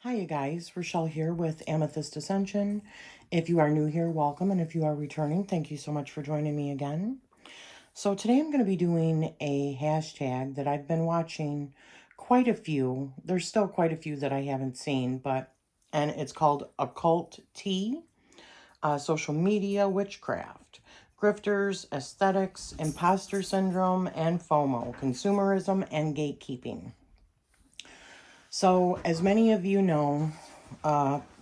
Hi, you guys. Rachele here with Amethyst Ascension. If you are new here, welcome. And if you are returning, thank you so much for joining me again. So today I'm going to be doing a hashtag that I've been watching quite a few. There's still quite a few that I haven't seen, and it's called OcculTea, social media witchcraft, grifters, aesthetics, imposter syndrome, and FOMO, consumerism, and gatekeeping. So, as many of you know,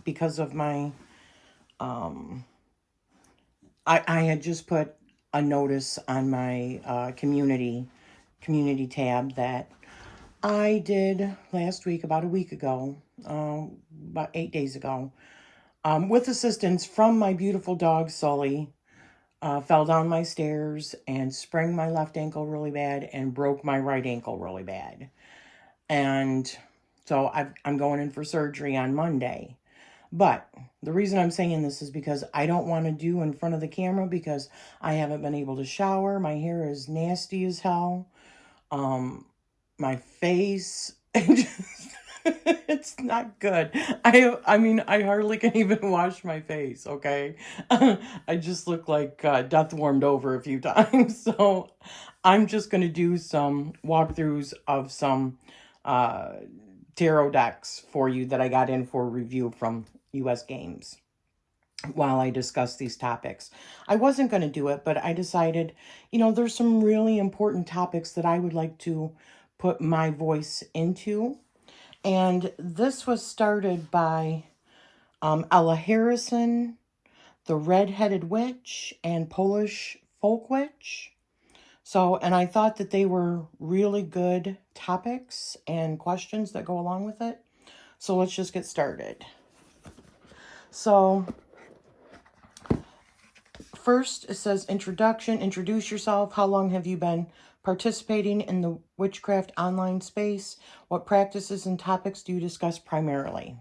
because of my, I had just put a notice on my community tab that I did last week, about a week ago, about 8 days ago, with assistance from my beautiful dog Sully. Fell down my stairs and sprained my left ankle really bad and broke my right ankle really bad. And so I'm going in for surgery on Monday. But the reason I'm saying this is because I don't want to do in front of the camera because I haven't been able to shower. My hair is nasty as hell. My face, it's not good. I mean, I hardly can even wash my face, okay? I just look like death warmed over a few times. So I'm just going to do some walkthroughs of some tarot decks for you that I got in for review from US Games while I discuss these topics. I wasn't going to do it, but I decided, there's some really important topics that I would like to put my voice into. And this was started by Ella Harrison, the Red-Headed Witch, and Polish Folk Witch. So, and I thought that they were really good topics and questions that go along with it. So let's just get started. So first, it says introduction. Introduce yourself. How long have you been participating in the witchcraft online space? What practices and topics do you discuss primarily?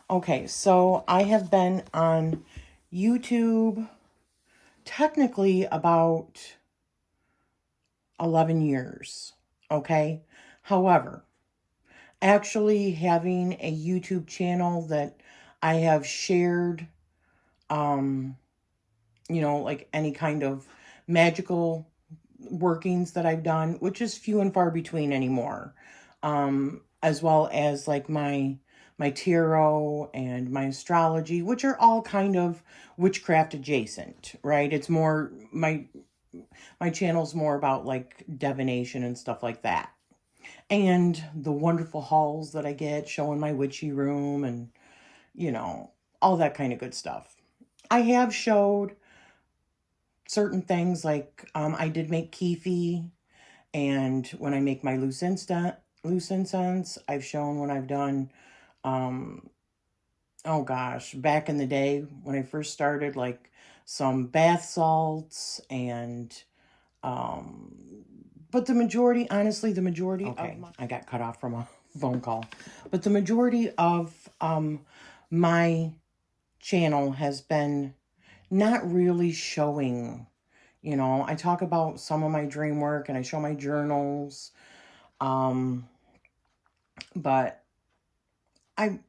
Okay, so I have been on YouTube technically about 11 years, okay? However, actually having a YouTube channel that I have shared, like any kind of magical workings that I've done, which is few and far between anymore, as well as like my tarot and my astrology, which are all kind of witchcraft adjacent, right? It's more, my channel's more about like divination and stuff like that. And the wonderful hauls that I get showing my witchy room and, all that kind of good stuff. I have showed certain things like I did make kefi, and when I make my loose incense, I've shown when I've done, oh gosh, back in the day when I first started, like some bath salts and, but the majority, honestly, okay, I got cut off from a phone call, but the majority of my channel has been not really showing, I talk about some of my dream work and I show my journals, but I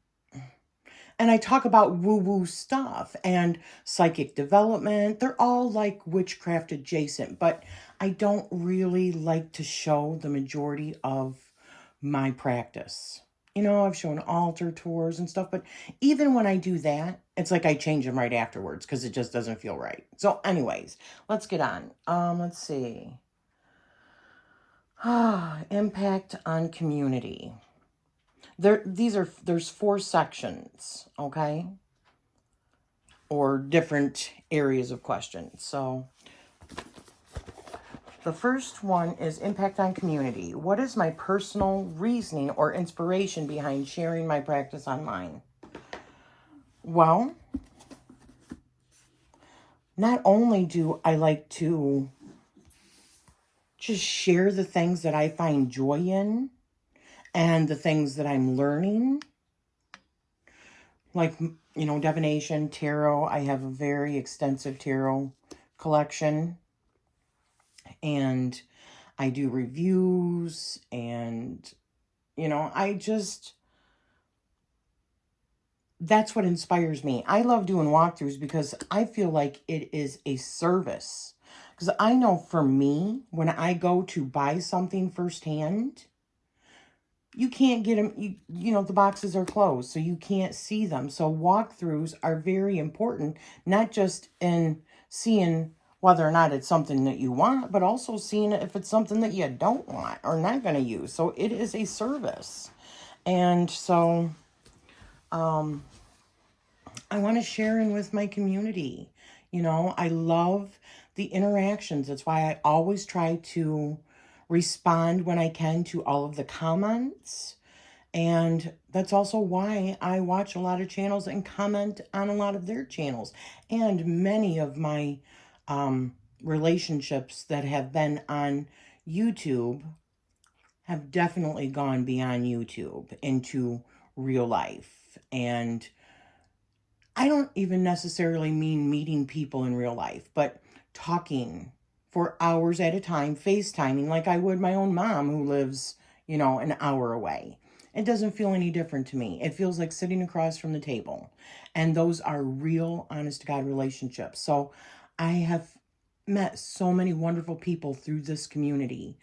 talk about woo-woo stuff and psychic development. They're all like witchcraft adjacent, but I don't really like to show the majority of my practice. I've shown altar tours and stuff, but even when I do that, it's like I change them right afterwards because it just doesn't feel right. So anyways, let's get on. Let's see. Impact on community. There's 4 sections, okay? Or different areas of questions. So the first one is impact on community. What is my personal reasoning or inspiration behind sharing my practice online? Well, not only do I like to just share the things that I find joy in and the things that I'm learning, like, divination, tarot. I have a very extensive tarot collection, and I do reviews, and, I just, that's what inspires me. I love doing walkthroughs because I feel like it is a service. Because I know for me, when I go to buy something firsthand, you can't get them, you know, the boxes are closed, so you can't see them. So walkthroughs are very important, not just in seeing whether or not it's something that you want, but also seeing if it's something that you don't want or not going to use. So it is a service. And so I want to share in with my community. You know, I love the interactions. That's why I always try to respond when I can to all of the comments. And that's also why I watch a lot of channels and comment on a lot of their channels. And many of my relationships that have been on YouTube have definitely gone beyond YouTube into real life. And I don't even necessarily mean meeting people in real life, but talking for hours at a time, FaceTiming like I would my own mom who lives, you know, an hour away. It doesn't feel any different to me. It feels like sitting across from the table. And those are real, honest to God relationships. So I have met so many wonderful people through this community.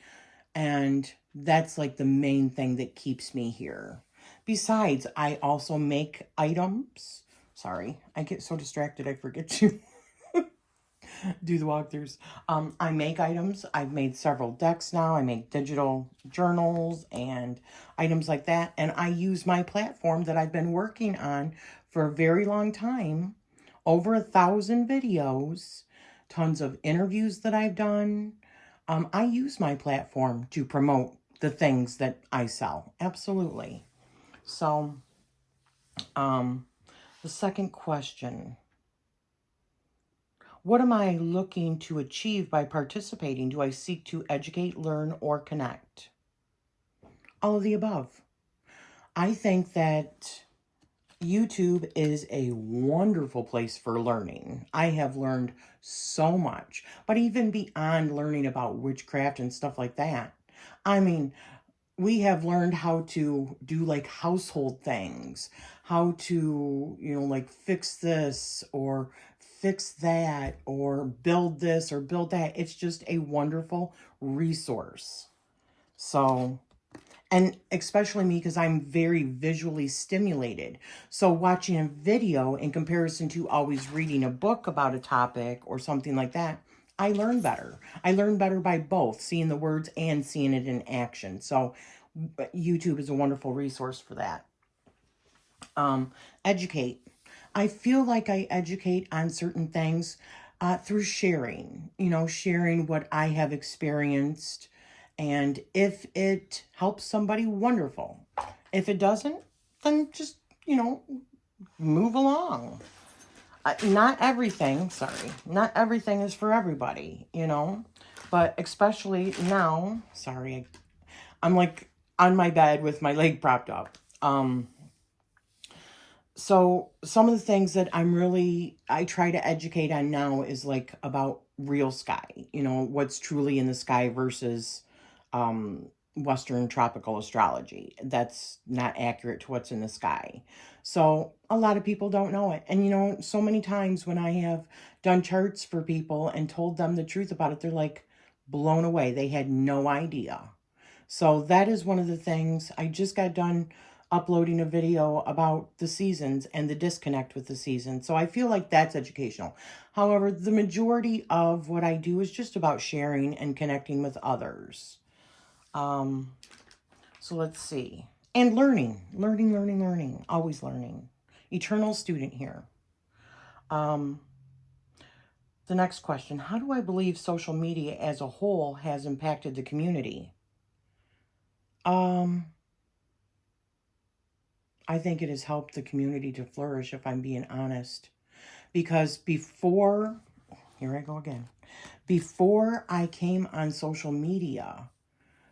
And that's like the main thing that keeps me here. Besides, I also make items. Sorry, I get so distracted I forget to do the walkthroughs. I make items. I've made several decks now. I make digital journals and items like that. And I use my platform that I've been working on for a very long time. Over 1,000 videos, tons of interviews that I've done. I use my platform to promote the things that I sell. Absolutely. So, the second question. What am I looking to achieve by participating? Do I seek to educate, learn, or connect? All of the above. I think that YouTube is a wonderful place for learning. I have learned so much, but even beyond learning about witchcraft and stuff like that. I mean, we have learned how to do like household things, how to, you know, like fix this or fix that or build this or build that. It's just a wonderful resource. So, and especially me because I'm very visually stimulated. So watching a video in comparison to always reading a book about a topic or something like that, I learn better. I learn better by both seeing the words and seeing it in action. So YouTube is a wonderful resource for that. Educate. I feel like I educate on certain things through sharing, you know, sharing what I have experienced. And if it helps somebody, wonderful. If it doesn't, then just, you know, move along. Not everything is for everybody, you know, but especially now, sorry, I'm like on my bed with my leg propped up. So some of the things that I try to educate on now is like about real sky, you know, what's truly in the sky versus Western tropical astrology. That's not accurate to what's in the sky. So a lot of people don't know it. And, you know, so many times when I have done charts for people and told them the truth about it, they're like blown away. They had no idea. So that is one of the things. I just got done uploading a video about the seasons and the disconnect with the seasons. So I feel like that's educational. However, the majority of what I do is just about sharing and connecting with others. So let's see. And learning, always learning. Eternal student here. The next question, how do I believe social media as a whole has impacted the community? I think it has helped the community to flourish, if I'm being honest. Because before, here I go again, before I came on social media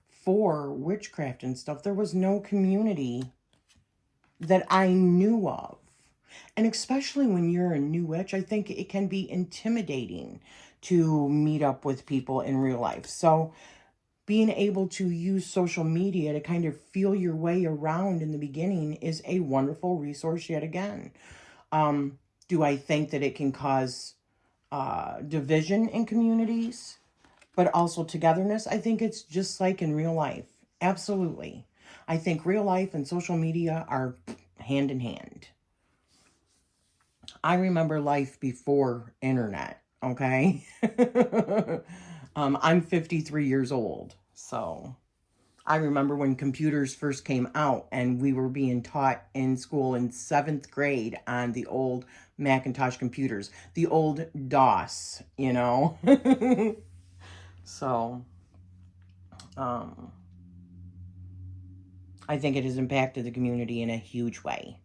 for witchcraft and stuff, there was no community that I knew of. And especially when you're a new witch, I think it can be intimidating to meet up with people in real life. So being able to use social media to kind of feel your way around in the beginning is a wonderful resource yet again. Do I think that it can cause division in communities, but also togetherness? I think it's just like in real life. Absolutely. I think real life and social media are hand in hand. I remember life before internet, okay? I'm 53 years old, so I remember when computers first came out and we were being taught in school in 7th grade on the old Macintosh computers, the old DOS, you know? So, I think it has impacted the community in a huge way.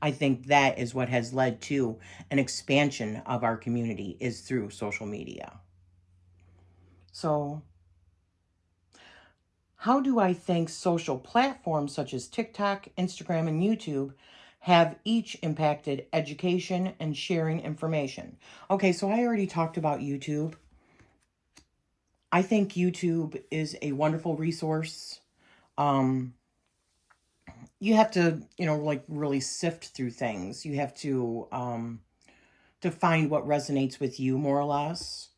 I think that is what has led to an expansion of our community is through social media. So, how do I think social platforms such as TikTok, Instagram, and YouTube have each impacted education and sharing information? Okay, so I already talked about YouTube. I think YouTube is a wonderful resource. You have to, like really sift through things. You have to find what resonates with you more or less.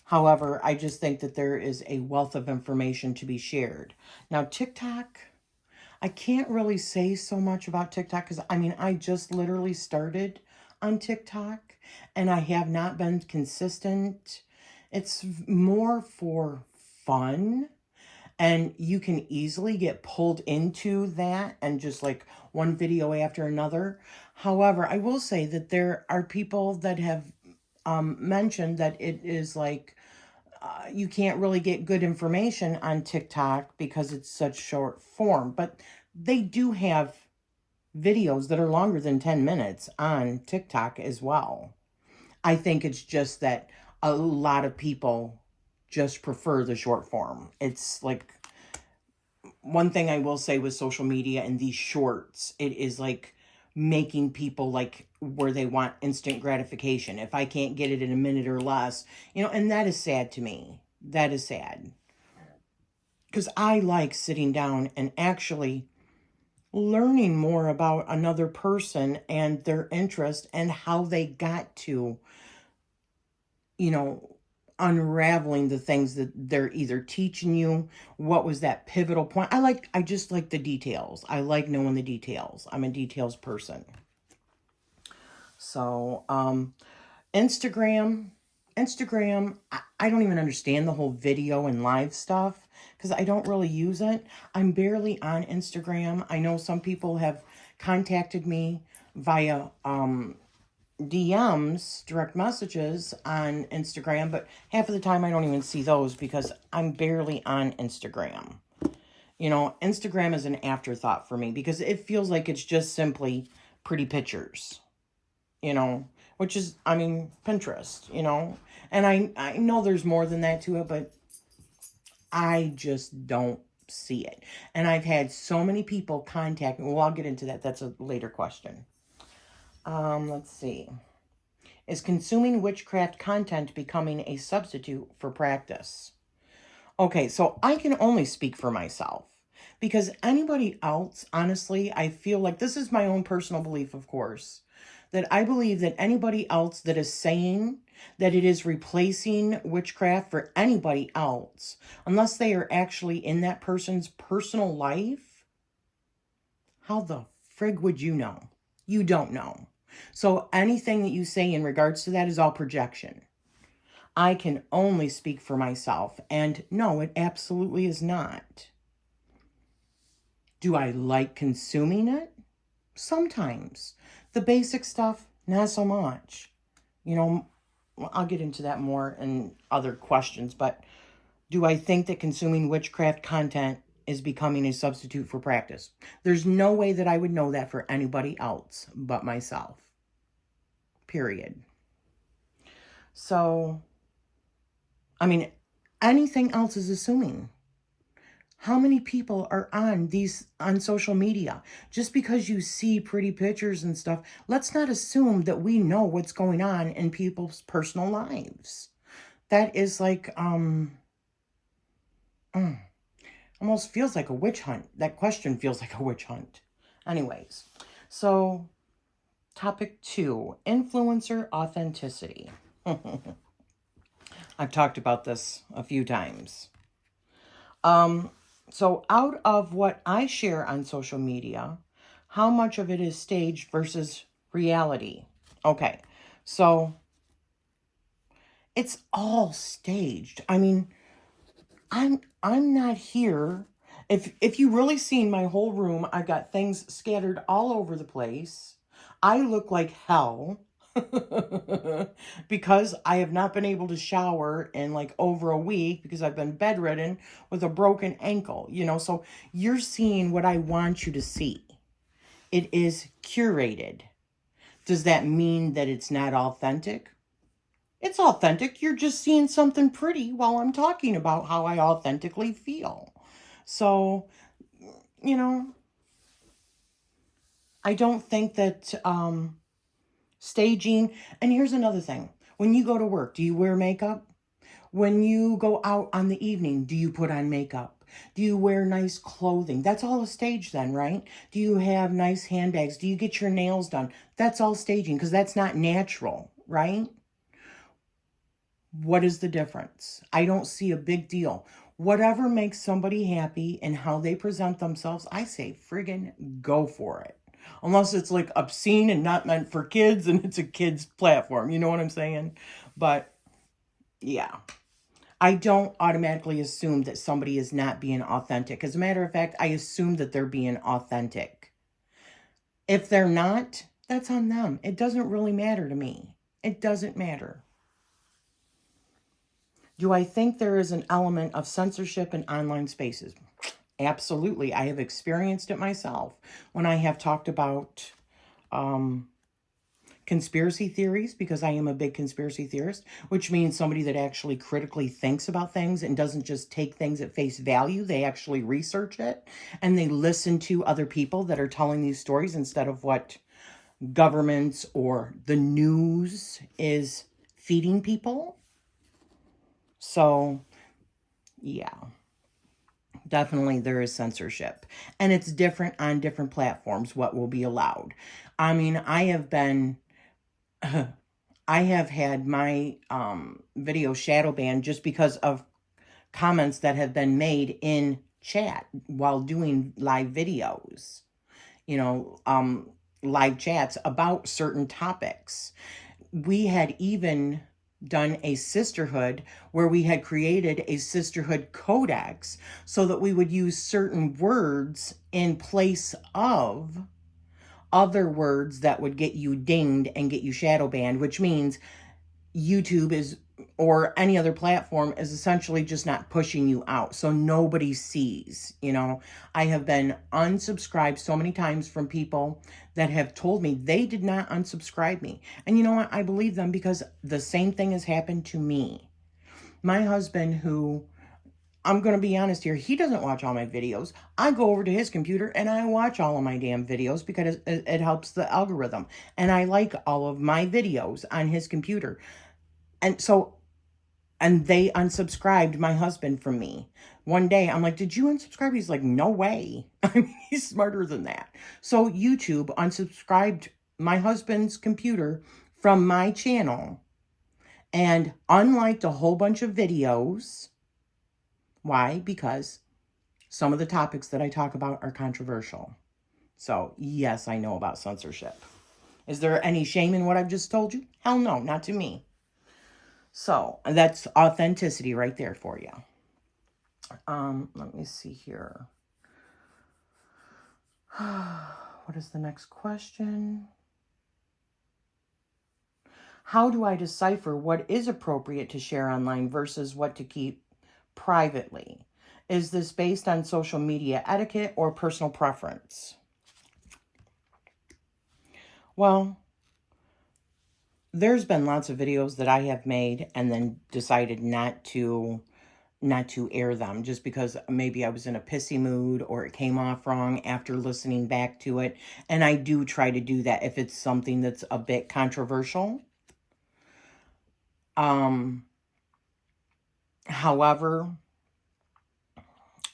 However, I just think that there is a wealth of information to be shared. Now, TikTok, I can't really say so much about TikTok because, I just literally started on TikTok and I have not been consistent. It's more for fun. And you can easily get pulled into that and just like one video after another. However, I will say that there are people that have mentioned that it is like you can't really get good information on TikTok because it's such short form. But they do have videos that are longer than 10 minutes on TikTok as well. I think it's just that a lot of people just prefer the short form. It's like, one thing I will say with social media and these shorts, it is like making people like where they want instant gratification. If I can't get it in a minute or less, and that is sad to me. That is sad. Because I like sitting down and actually learning more about another person and their interest and how they got to, unraveling the things that they're either teaching you. What was that pivotal point? I just like the details. I like knowing the details. I'm a details person. So, Instagram, I don't even understand the whole video and live stuff because I don't really use it. I'm barely on Instagram. I know some people have contacted me via, DMs, direct messages on Instagram, but half of the time I don't even see those because I'm barely on Instagram. Instagram is an afterthought for me because it feels like it's just simply pretty pictures, which is, Pinterest, and I know there's more than that to it, but I just don't see it. And I've had so many people contact me. Well, I'll get into that. That's a later question. Let's see. Is consuming witchcraft content becoming a substitute for practice? Okay, so I can only speak for myself because anybody else, honestly, I feel like this is my own personal belief, of course, that I believe that anybody else that is saying that it is replacing witchcraft for anybody else, unless they are actually in that person's personal life, how the frig would you know? You don't know. So anything that you say in regards to that is all projection. I can only speak for myself. And no, it absolutely is not. Do I like consuming it? Sometimes. The basic stuff, not so much. I'll get into that more in other questions. But do I think that consuming witchcraft content is becoming a substitute for practice? There's no way that I would know that for anybody else but myself. Period. So, anything else is assuming. How many people are on social media? Just because you see pretty pictures and stuff, let's not assume that we know what's going on in people's personal lives. That is like, Almost feels like a witch hunt. That question feels like a witch hunt. Anyways, so topic 2, influencer authenticity. I've talked about this a few times. So out of what I share on social media, how much of it is staged versus reality? Okay, so it's all staged. I mean, I'm not here. If you really seen my whole room, I've got things scattered all over the place. I look like hell because I have not been able to shower in like over a week because I've been bedridden with a broken ankle, you know. So you're seeing what I want you to see. It is curated. Does that mean that it's not authentic? It's authentic. You're just seeing something pretty while I'm talking about how I authentically feel. So, you know, I don't think that staging, and here's another thing. When you go to work, do you wear makeup? When you go out on the evening, do you put on makeup? Do you wear nice clothing? That's all a stage then, right? Do you have nice handbags? Do you get your nails done? That's all staging because that's not natural, right? What is the difference? I don't see a big deal. Whatever makes somebody happy and how they present themselves, I say friggin' go for it. Unless it's like obscene and not meant for kids and it's a kid's platform. You know what I'm saying? But yeah, I don't automatically assume that somebody is not being authentic. As a matter of fact, I assume that they're being authentic. If they're not, that's on them. It doesn't really matter to me. It doesn't matter. Do I think there is an element of censorship in online spaces? Absolutely. I have experienced it myself when I have talked about conspiracy theories, because I am a big conspiracy theorist, which means somebody that actually critically thinks about things and doesn't just take things at face value. They actually research it and they listen to other people that are telling these stories instead of what governments or the news is feeding people. So, yeah, definitely there is censorship. And it's different on different platforms, what will be allowed. I mean, I have had my video shadow banned just because of comments that have been made in chat while doing live videos, you know, live chats about certain topics. We had even done a sisterhood where we had created a sisterhood codex so that we would use certain words in place of other words that would get you dinged and get you shadow banned, which means YouTube is, or any other platform, is essentially just not pushing you out. So nobody sees, you know. I have been unsubscribed so many times from people that have told me they did not unsubscribe me. And you know what? I believe them because the same thing has happened to me. My husband, who, I'm going to be honest here, he doesn't watch all my videos. I go over to his computer and I watch all of my damn videos because it helps the algorithm. And I like all of my videos on his computer. And so, and they unsubscribed my husband from me. One day, I'm like, did you unsubscribe? He's like, no way. I mean, he's smarter than that. So YouTube unsubscribed my husband's computer from my channel and unliked a whole bunch of videos. Why? Because some of the topics that I talk about are controversial. So, yes, I know about censorship. Is there any shame in what I've just told you? Hell no, not to me. So that's authenticity right there for you. Let me see here. What is the next question? How do I decipher what is appropriate to share online versus what to keep privately? Is this based on social media etiquette or personal preference? Well, there's been lots of videos that I have made and then decided not to air them just because maybe I was in a pissy mood or it came off wrong after listening back to it. And I do try to do that if it's something that's a bit controversial. However,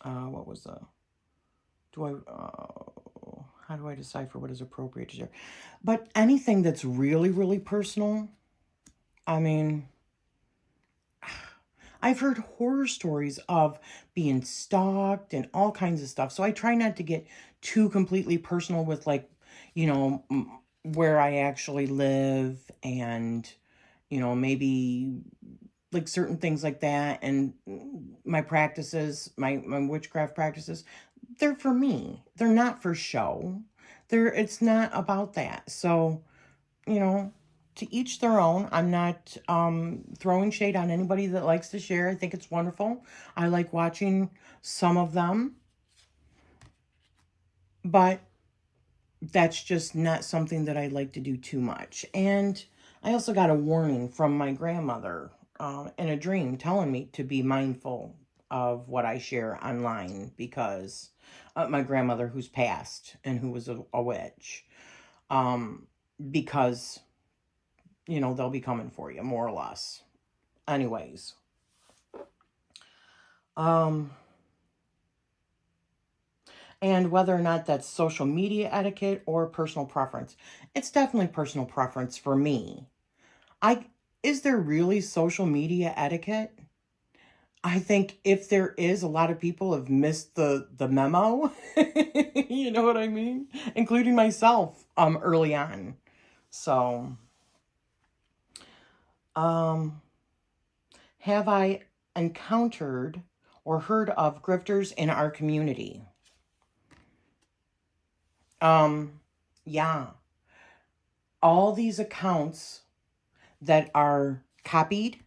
what was the, how do I decipher what is appropriate to share? But anything that's really, really personal, I mean, I've heard horror stories of being stalked and all kinds of stuff. So I try not to get too completely personal with, like, you know, where I actually live and, you know, maybe like certain things like that. And my practices, my witchcraft practices, they're for me. They're not for show. It's not about that. So, you know, to each their own. I'm not throwing shade on anybody that likes to share. I think it's wonderful. I like watching some of them, but that's just not something that I like to do too much. And I also got a warning from my grandmother in a dream telling me to be mindful of what I share online, because my grandmother, who's passed and who was a witch, because, you know, they'll be coming for you, more or less. Anyways. And whether or not that's social media etiquette or personal preference. It's definitely personal preference for me. Is there really social media etiquette? I think if there is, a lot of people have missed the memo. You know what I mean? Including myself early on. So have I encountered or heard of grifters in our community? Yeah. All these accounts that are copied,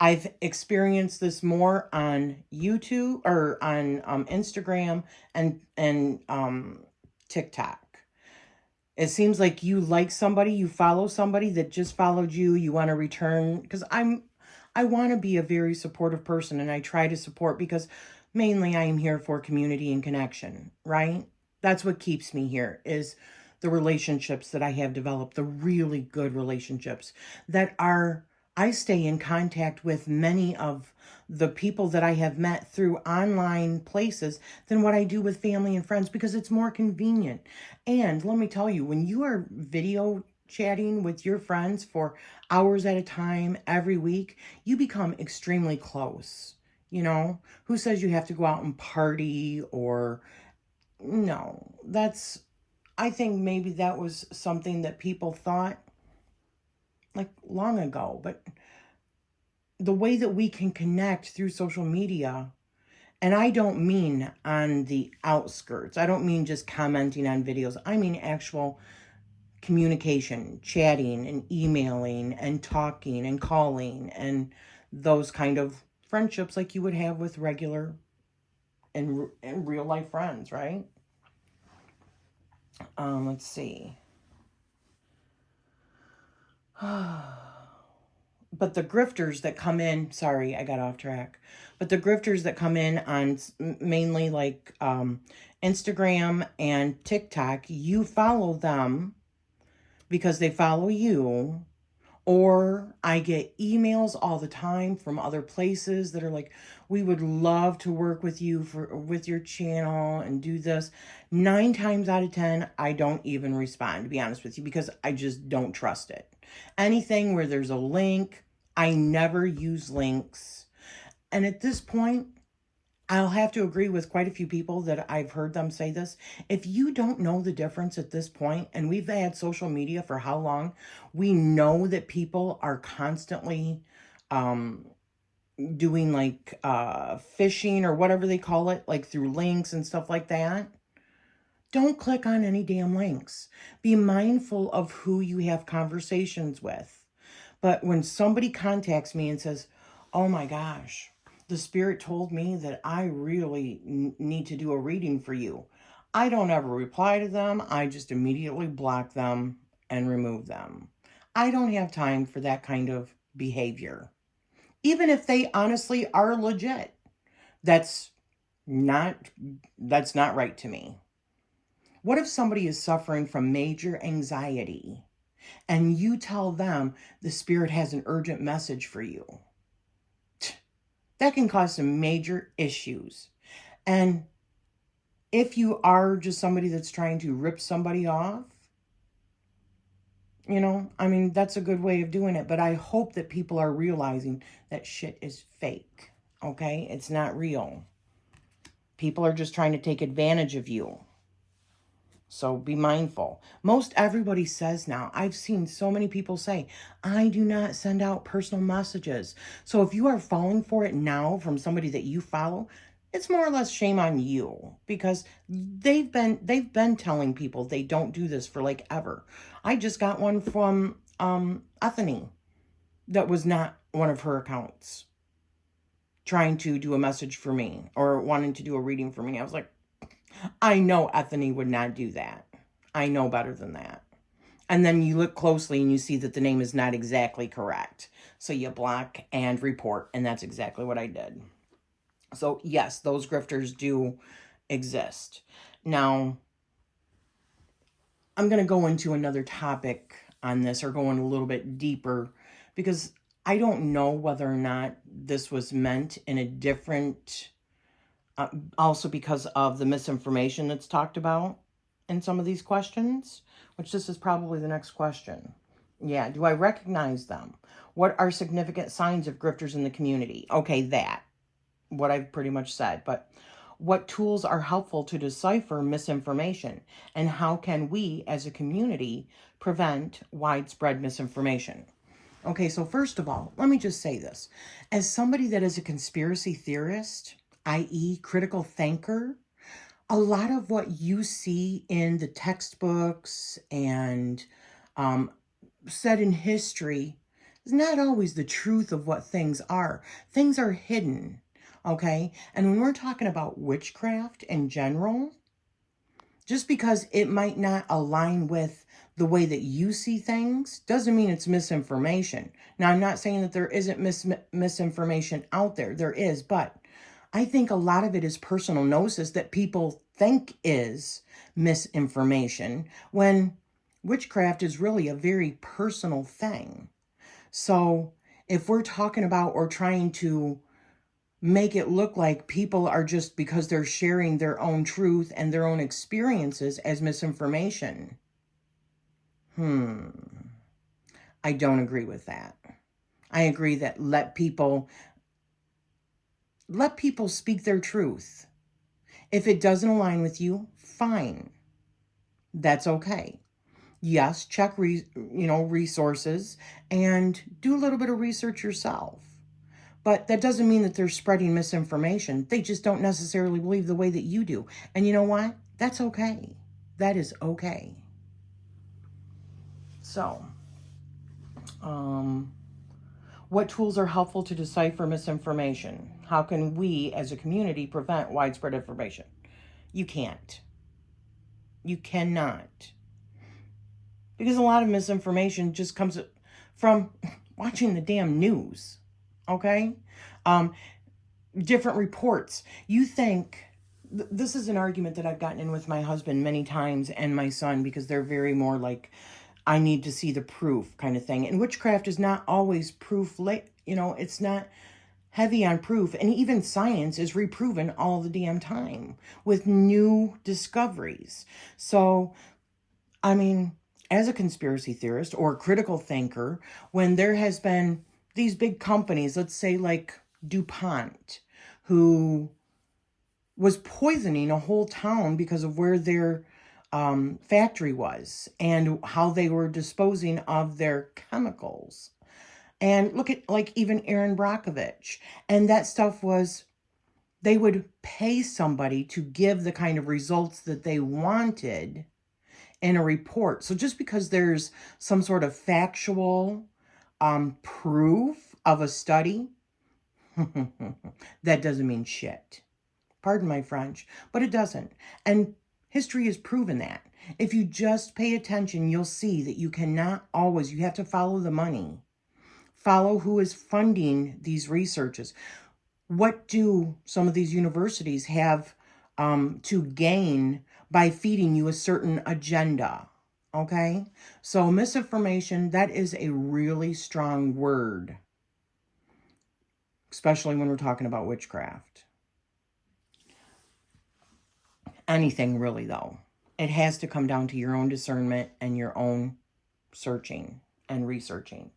I've experienced this more on YouTube or on Instagram and TikTok. It seems like you like somebody, you follow somebody that just followed you, you want to return, because I want to be a very supportive person, and I try to support because mainly I am here for community and connection, right? That's what keeps me here, is the relationships that I have developed, the really good relationships that are, I stay in contact with many of the people that I have met through online places than what I do with family and friends, because it's more convenient. And let me tell you, when you are video chatting with your friends for hours at a time every week, you become extremely close. You know, who says you have to go out and party? Or no, I think maybe that was something that people thought like long ago, but the way that we can connect through social media, and I don't mean on the outskirts, I don't mean just commenting on videos, I mean actual communication, chatting and emailing and talking and calling and those kind of friendships like you would have with regular and real life friends, right? Let's see. But the grifters that come in, sorry, I got off track. But the grifters that come in on mainly like Instagram and TikTok, you follow them because they follow you. Or I get emails all the time from other places that are like, we would love to work with you with your channel and do this. 9 times out of 10, I don't even respond, to be honest with you, because I just don't trust it. Anything where there's a link, I never use links. And at this point, I'll have to agree with quite a few people that I've heard them say this. If you don't know the difference at this point, and we've had social media for how long, we know that people are constantly doing like phishing or whatever they call it, like through links and stuff like that. Don't click on any damn links. Be mindful of who you have conversations with. But when somebody contacts me and says, oh my gosh, the spirit told me that I really need to do a reading for you, I don't ever reply to them. I just immediately block them and remove them. I don't have time for that kind of behavior. Even if they honestly are legit, that's not right to me. What if somebody is suffering from major anxiety and you tell them the spirit has an urgent message for you? That can cause some major issues. And if you are just somebody that's trying to rip somebody off, you know, I mean, that's a good way of doing it. But I hope that people are realizing that shit is fake, okay? It's not real. People are just trying to take advantage of you. So be mindful. Most everybody says now, I've seen so many people say, I do not send out personal messages. So if you are falling for it now from somebody that you follow, it's more or less shame on you, because they've been telling people they don't do this for like ever. I just got one from Ethany that was not one of her accounts trying to do a message for me or wanting to do a reading for me. I was like, I know Ethany would not do that. I know better than that. And then you look closely and you see that the name is not exactly correct. So you block and report, and that's exactly what I did. So yes, those grifters do exist. Now, I'm going to go into another topic on this, or go in a little bit deeper, because I don't know whether or not this was meant in a different... also because of the misinformation that's talked about in some of these questions, which this is probably the next question. Yeah, do I recognize them? What are significant signs of grifters in the community? Okay, what I've pretty much said. But what tools are helpful to decipher misinformation? And how can we as a community prevent widespread misinformation? Okay, so first of all, let me just say this. As somebody that is a conspiracy theorist, i.e. critical thinker, a lot of what you see in the textbooks and said in history is not always the truth of what things are. Things are hidden, okay? And when we're talking about witchcraft in general, just because it might not align with the way that you see things doesn't mean it's misinformation. Now, I'm not saying that there isn't misinformation out there. There is, but I think a lot of it is personal gnosis that people think is misinformation, when witchcraft is really a very personal thing. So if we're talking about or trying to make it look like people are just because they're sharing their own truth and their own experiences as misinformation, I don't agree with that. I agree that let people speak their truth. If it doesn't align with you, fine. That's okay. Yes, check resources and do a little bit of research yourself. But that doesn't mean that they're spreading misinformation. They just don't necessarily believe the way that you do. And you know what? That's okay. That is okay. So, what tools are helpful to decipher misinformation? How can we as a community prevent widespread information? You can't. You cannot. Because a lot of misinformation just comes from watching the damn news. Okay? Different reports. You think... This is an argument that I've gotten in with my husband many times, and my son, because they're very more like, I need to see the proof kind of thing. And witchcraft is not always proof, it's not heavy on proof. And even science is reproven all the damn time with new discoveries. So, I mean, as a conspiracy theorist or critical thinker, when there has been these big companies, let's say like DuPont, who was poisoning a whole town because of where their factory was and how they were disposing of their chemicals. And look at like even Aaron Brockovich. And that stuff was, they would pay somebody to give the kind of results that they wanted in a report. So just because there's some sort of factual proof of a study, that doesn't mean shit. Pardon my French, but it doesn't. And history has proven that. If you just pay attention, you'll see that you cannot always, you have to follow the money. Follow who is funding these researches. What do some of these universities have to gain by feeding you a certain agenda? Okay? So misinformation, that is a really strong word, especially when we're talking about witchcraft. Anything really, though. It has to come down to your own discernment and your own searching and researching.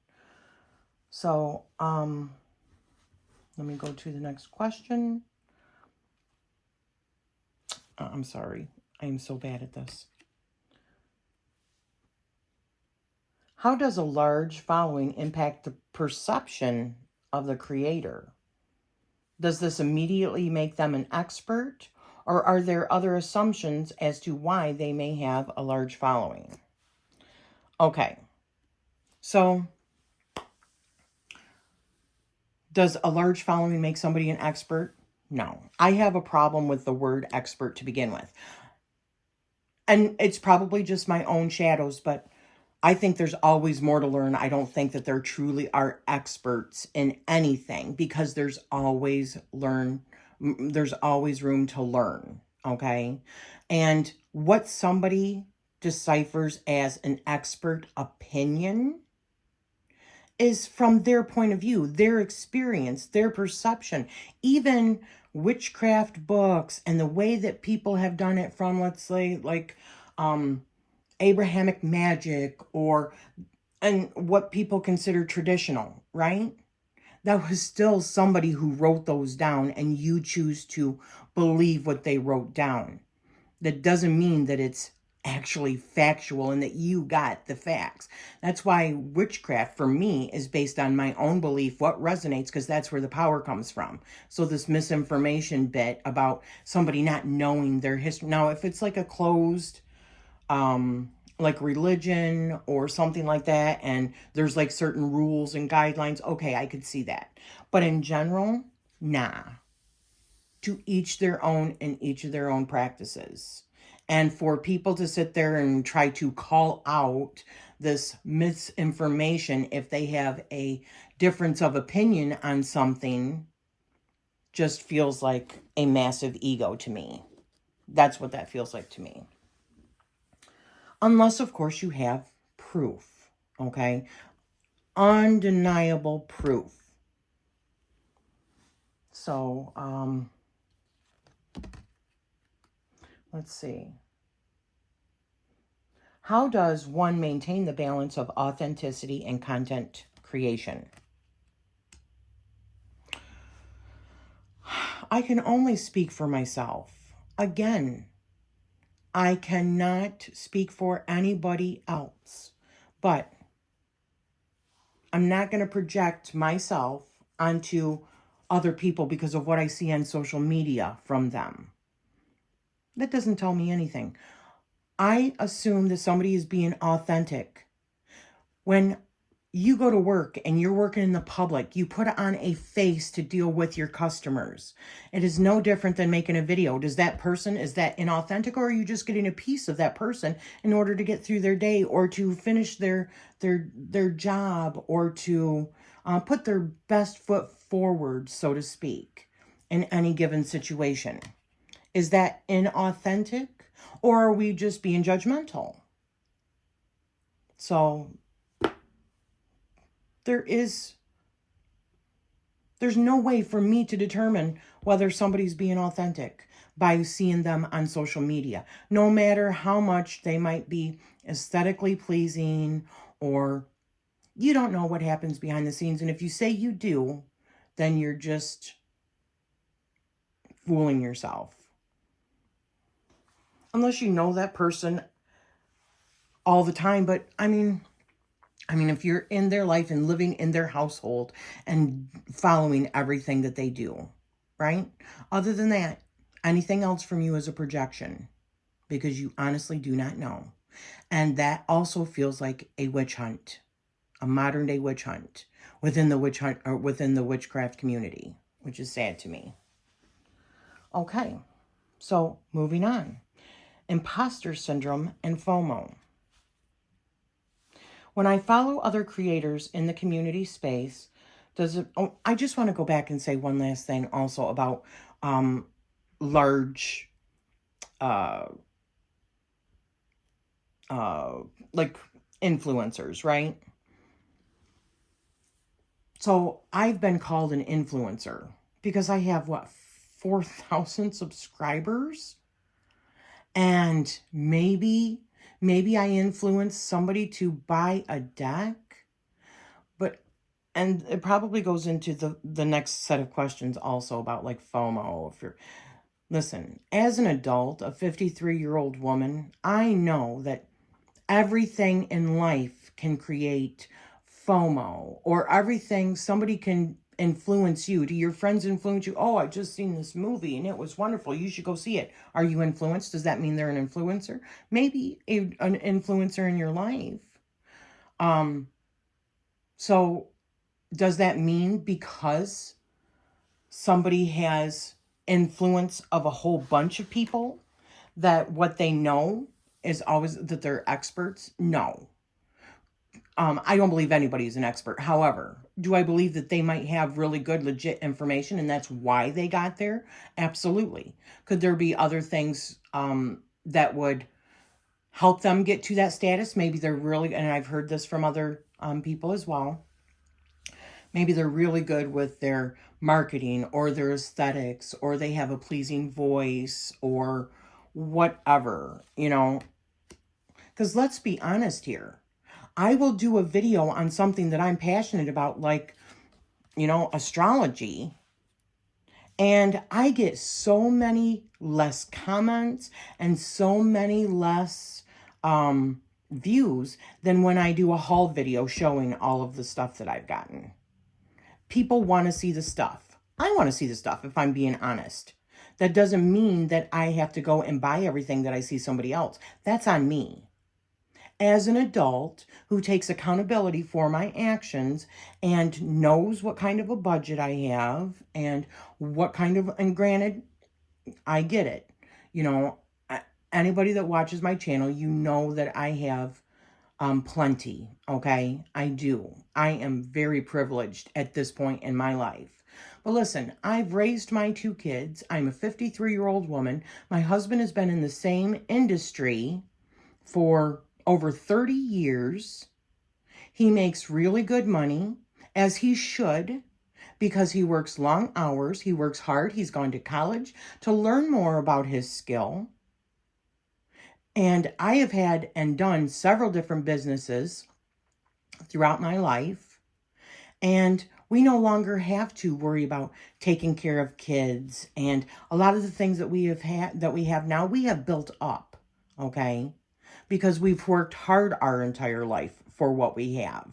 So, let me go to the next question. I'm sorry. I am so bad at this. How does a large following impact the perception of the creator? Does this immediately make them an expert, or are there other assumptions as to why they may have a large following? Okay, so does a large following make somebody an expert? No. I have a problem with the word expert to begin with. And it's probably just my own shadows, but I think there's always more to learn. I don't think that there truly are experts in anything, because there's always room to learn, okay? And what somebody deciphers as an expert opinion is from their point of view, their experience, their perception. Even witchcraft books and the way that people have done it from, let's say, like Abrahamic magic, and what people consider traditional, right? That was still somebody who wrote those down, and you choose to believe what they wrote down. That doesn't mean that it's actually factual and that you got the facts. That's why witchcraft for me is based on my own belief, what resonates, because that's where the power comes from. So this misinformation bit about somebody not knowing their history. Now, if it's like a closed, like religion or something like that, and there's like certain rules and guidelines, okay, I could see that. But in general, nah. To each their own, and each of their own practices. And for people to sit there and try to call out this misinformation if they have a difference of opinion on something just feels like a massive ego to me. That's what that feels like to me. Unless, of course, you have proof, okay? Undeniable proof. So, let's see. How does one maintain the balance of authenticity and content creation? I can only speak for myself. Again, I cannot speak for anybody else, but I'm not going to project myself onto other people because of what I see on social media from them. That doesn't tell me anything. I assume that somebody is being authentic. When you go to work and you're working in the public, you put on a face to deal with your customers. It is no different than making a video. Is that inauthentic, or are you just getting a piece of that person in order to get through their day, or to finish their job, or to put their best foot forward, so to speak, in any given situation? Is that inauthentic, or are we just being judgmental? So there's no way for me to determine whether somebody's being authentic by seeing them on social media, no matter how much they might be aesthetically pleasing, or you don't know what happens behind the scenes. And if you say you do, then you're just fooling yourself. Unless you know that person all the time. But I mean, if you're in their life and living in their household and following everything that they do, right? Other than that, anything else from you is a projection, because you honestly do not know. And that also feels like a witch hunt, a modern day witch hunt within the witchcraft community, which is sad to me. Okay, so moving on. Imposter syndrome and FOMO. When I follow other creators in the community space, I just want to go back and say one last thing also about large, like influencers, right? So I've been called an influencer because I have, 4,000 subscribers? And maybe I influenced somebody to buy a deck, but, and it probably goes into the next set of questions also about like FOMO. If you're, listen, as an adult, a 53-year-old woman, I know that everything in life can create FOMO, or everything, somebody can influence you. Do your friends influence you? Oh, I just seen this movie and it was wonderful. You should go see it. Are you influenced? Does that mean they're an influencer? Maybe an influencer in your life. So does that mean because somebody has influence of a whole bunch of people that what they know is always that they're experts? No. I don't believe anybody's an expert. However, do I believe that they might have really good, legit information and that's why they got there? Absolutely. Could there be other things that would help them get to that status? Maybe they're really, and I've heard this from other people as well, maybe they're really good with their marketing or their aesthetics, or they have a pleasing voice or whatever, you know. Because let's be honest here. I will do a video on something that I'm passionate about, like, you know, astrology. And I get so many less comments and so many less views than when I do a haul video showing all of the stuff that I've gotten. People want to see the stuff. I want to see the stuff, if I'm being honest. That doesn't mean that I have to go and buy everything that I see somebody else. That's on me. As an adult who takes accountability for my actions and knows what kind of a budget I have and what kind of, and granted, I get it. You know, anybody that watches my channel, you know that I have plenty, okay? I do. I am very privileged at this point in my life. But listen, I've raised my 2 kids. I'm a 53-year-old woman. My husband has been in the same industry for over 30 years. He makes really good money, as he should, because he works long hours. He works hard. He's gone to college to learn more about his skill. And I have had and done several different businesses throughout my life. And we no longer have to worry about taking care of kids. And a lot of the things that we have now, we have built up, okay? Because we've worked hard our entire life for what we have.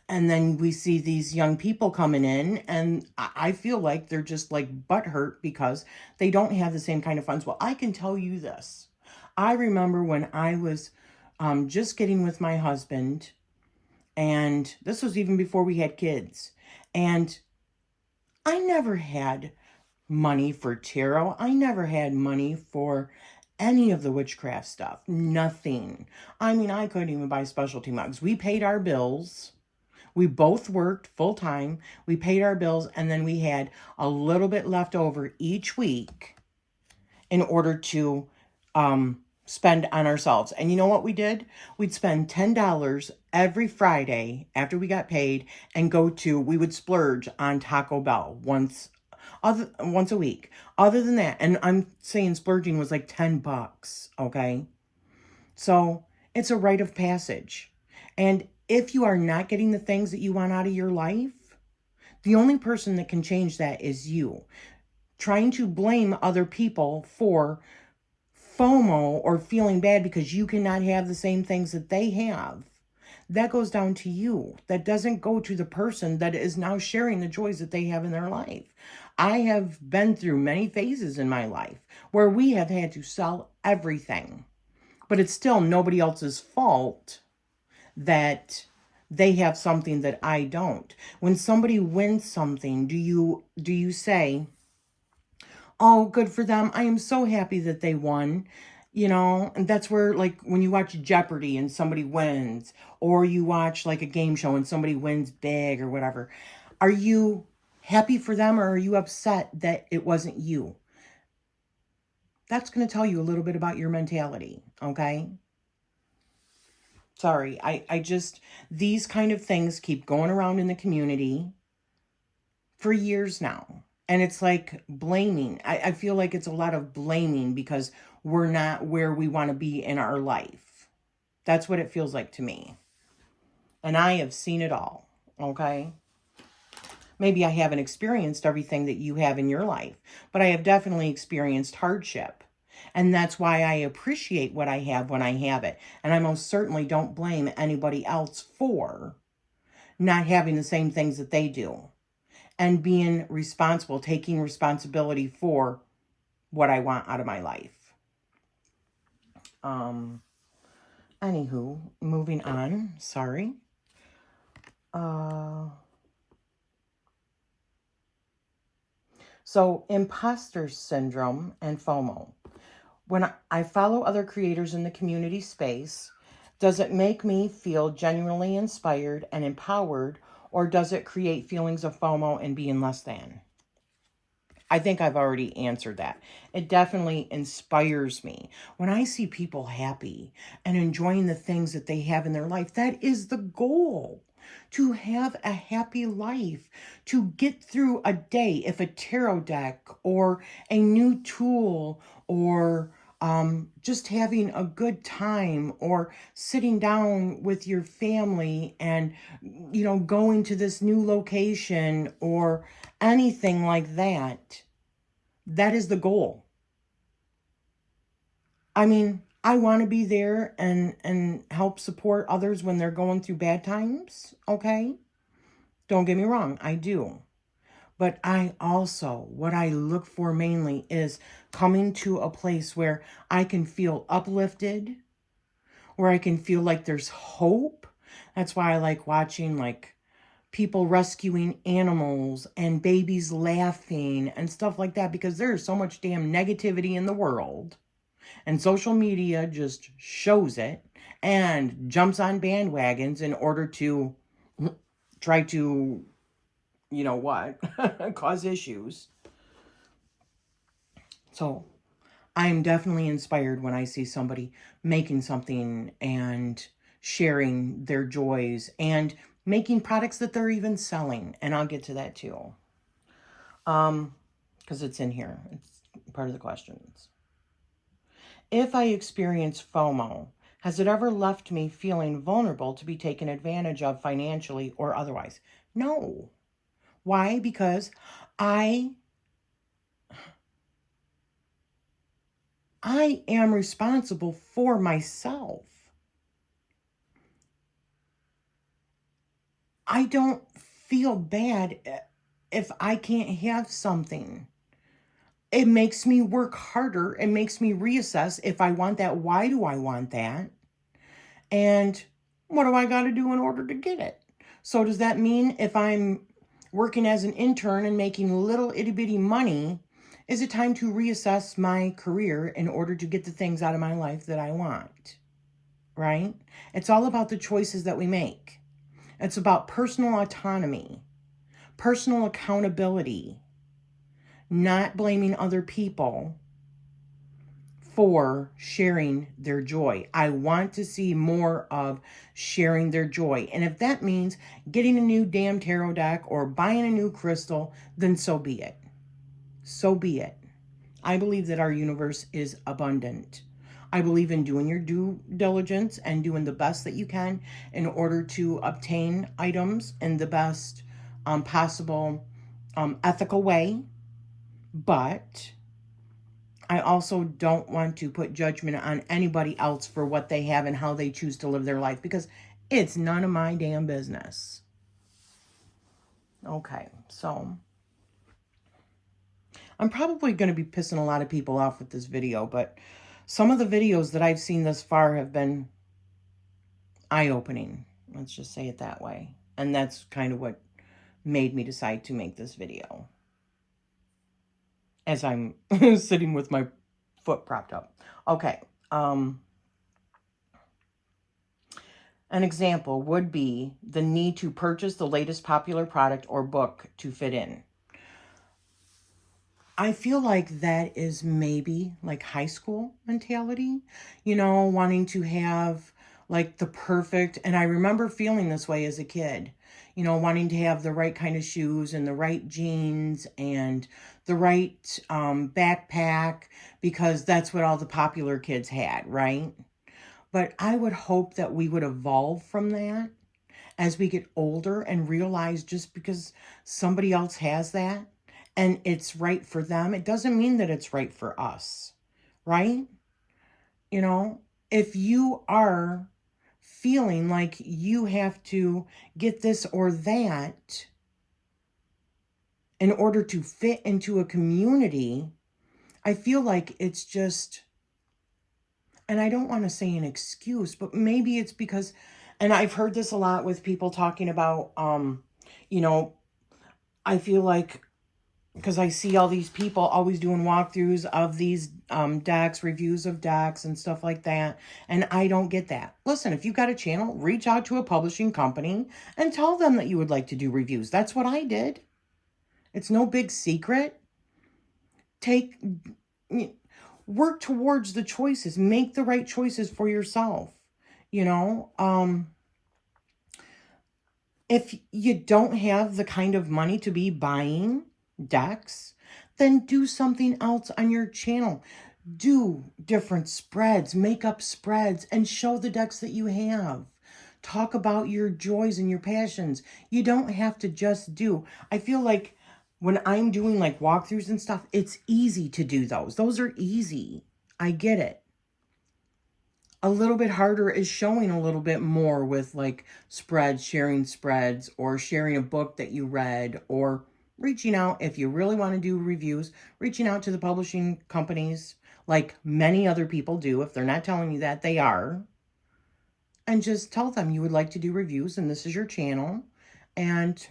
And then we see these young people coming in, and I feel like they're just like butthurt because they don't have the same kind of funds. Well, I can tell you this. I remember when I was just getting with my husband, and this was even before we had kids, and I never had money for tarot. I never had money for any of the witchcraft stuff. Nothing. I mean, I couldn't even buy specialty mugs. We paid our bills. We both worked full time. We paid our bills, and then we had a little bit left over each week in order to spend on ourselves. And you know what we did? We'd spend $10 every Friday after we got paid and we would splurge on Taco Bell once a week. Other than that, and I'm saying splurging was like $10, okay? So it's a rite of passage. And if you are not getting the things that you want out of your life, the only person that can change that is you. Trying to blame other people for FOMO or feeling bad because you cannot have the same things that they have, that goes down to you. That doesn't go to the person that is now sharing the joys that they have in their life. I have been through many phases in my life where we have had to sell everything, but it's still nobody else's fault that they have something that I don't. When somebody wins something, do you say, oh, good for them, I am so happy that they won? You know, and that's where, like, when you watch Jeopardy and somebody wins, or you watch like a game show and somebody wins big or whatever, are you happy for them, or are you upset that it wasn't you? That's going to tell you a little bit about your mentality, okay? Sorry, I just, these kind of things keep going around in the community for years now. And it's like blaming. I feel like it's a lot of blaming because we're not where we want to be in our life. That's what it feels like to me. And I have seen it all, okay? Maybe I haven't experienced everything that you have in your life, but I have definitely experienced hardship. And that's why I appreciate what I have when I have it. And I most certainly don't blame anybody else for not having the same things that they do. And being responsible, taking responsibility for what I want out of my life. Anywho, moving on. Sorry. So, imposter syndrome and FOMO. When I follow other creators in the community space, does it make me feel genuinely inspired and empowered, or does it create feelings of FOMO and being less than? I think I've already answered that. It definitely inspires me. When I see people happy and enjoying the things that they have in their life, that is the goal. To have a happy life, to get through a day, if a tarot deck or a new tool or just having a good time or sitting down with your family and, going to this new location or anything like that. That is the goal. I mean, I want to be there and help support others when they're going through bad times, okay? Don't get me wrong, I do. But I also, what I look for mainly is coming to a place where I can feel uplifted, where I can feel like there's hope. That's why I like watching like people rescuing animals and babies laughing and stuff like that, because there's so much damn negativity in the world. And social media just shows it and jumps on bandwagons in order to try to, cause issues. So I'm definitely inspired when I see somebody making something and sharing their joys and making products that they're even selling. And I'll get to that too. Because it's in here. It's part of the questions. If I experience FOMO, has it ever left me feeling vulnerable to be taken advantage of financially or otherwise? No. Why? Because I am responsible for myself. I don't feel bad if I can't have something. It makes me work harder. It makes me reassess if I want that. Why do I want that? And what do I got to do in order to get it? So does that mean if I'm working as an intern and making little itty bitty money, is it time to reassess my career in order to get the things out of my life that I want? Right? It's all about the choices that we make. It's about personal autonomy, personal accountability, not blaming other people for sharing their joy. I want to see more of sharing their joy. And if that means getting a new damn tarot deck or buying a new crystal, then so be it. So be it. I believe that our universe is abundant. I believe in doing your due diligence and doing the best that you can in order to obtain items in the best possible ethical way. But I also don't want to put judgment on anybody else for what they have and how they choose to live their life, because it's none of my damn business. Okay, so I'm probably going to be pissing a lot of people off with this video, but some of the videos that I've seen thus far have been eye-opening. Let's just say it that way. And that's kind of what made me decide to make this video, as I'm sitting with my foot propped up. Okay. An example would be the need to purchase the latest popular product or book to fit in. I feel like that is maybe like high school mentality, wanting to have like the perfect, and I remember feeling this way as a kid, you know, wanting to have the right kind of shoes and the right jeans and the right backpack, because that's what all the popular kids had, right? But I would hope that we would evolve from that as we get older and realize just because somebody else has that and it's right for them, it doesn't mean that it's right for us, right? You know, if you are feeling like you have to get this or that in order to fit into a community, I feel like it's just, and I don't want to say an excuse, but maybe it's because, and I've heard this a lot with people talking about, you know, I feel like, because I see all these people always doing walkthroughs of these decks, reviews of decks and stuff like that. And I don't get that. Listen, if you've got a channel, reach out to a publishing company and tell them that you would like to do reviews. That's what I did. It's no big secret. Work towards the choices. Make the right choices for yourself. You know, if you don't have the kind of money to be buying decks, then do something else on your channel. Do different spreads, make up spreads, and show the decks that you have. Talk about your joys and your passions. You don't have to just do. I feel like when I'm doing like walkthroughs and stuff, it's easy to do those. Those are easy. I get it. A little bit harder is showing a little bit more with like spreads, or sharing a book that you read, or reaching out if you really want to do reviews, reaching out to the publishing companies like many other people do. If they're not telling you that, they are. And just tell them you would like to do reviews and this is your channel, and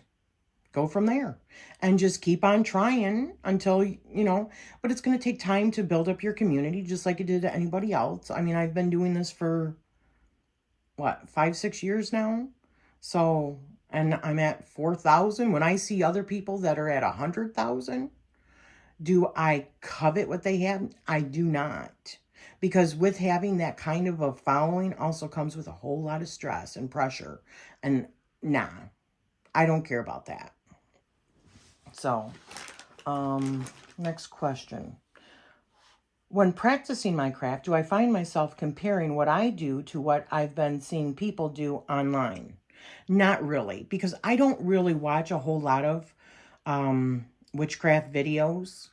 go from there. And just keep on trying until, you know, but it's going to take time to build up your community just like it did to anybody else. I mean, I've been doing this for, what, 5-6 years now? So, and I'm at 4,000. When I see other people that are at 100,000, do I covet what they have? I do not. Because with having that kind of a following also comes with a whole lot of stress and pressure. And nah, I don't care about that. So, next question. When practicing my craft, do I find myself comparing what I do to what I've been seeing people do online? Not really, because I don't really watch a whole lot of witchcraft videos.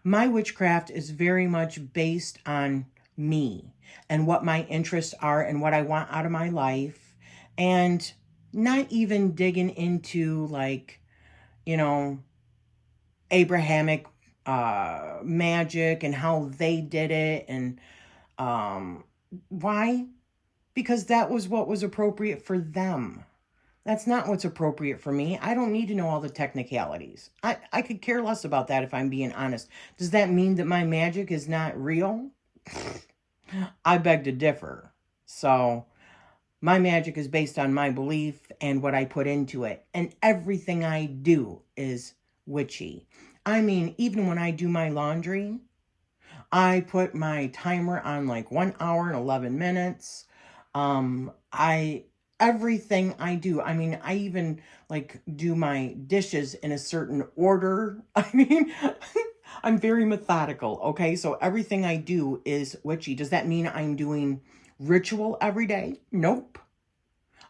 My witchcraft is very much based on me and what my interests are and what I want out of my life, and not even digging into like, you know, Abrahamic magic and how they did it. And why? Because that was what was appropriate for them. That's not what's appropriate for me. I don't need to know all the technicalities. I could care less about that if I'm being honest. Does that mean that my magic is not real? I beg to differ. So my magic is based on my belief and what I put into it. And everything I do is witchy. I mean, even when I do my laundry, I put my timer on like 1 hour and 11 minutes. Everything I do, I mean, I even like do my dishes in a certain order. I mean, I'm very methodical, okay? So everything I do is witchy. Does that mean I'm doing ritual every day? Nope.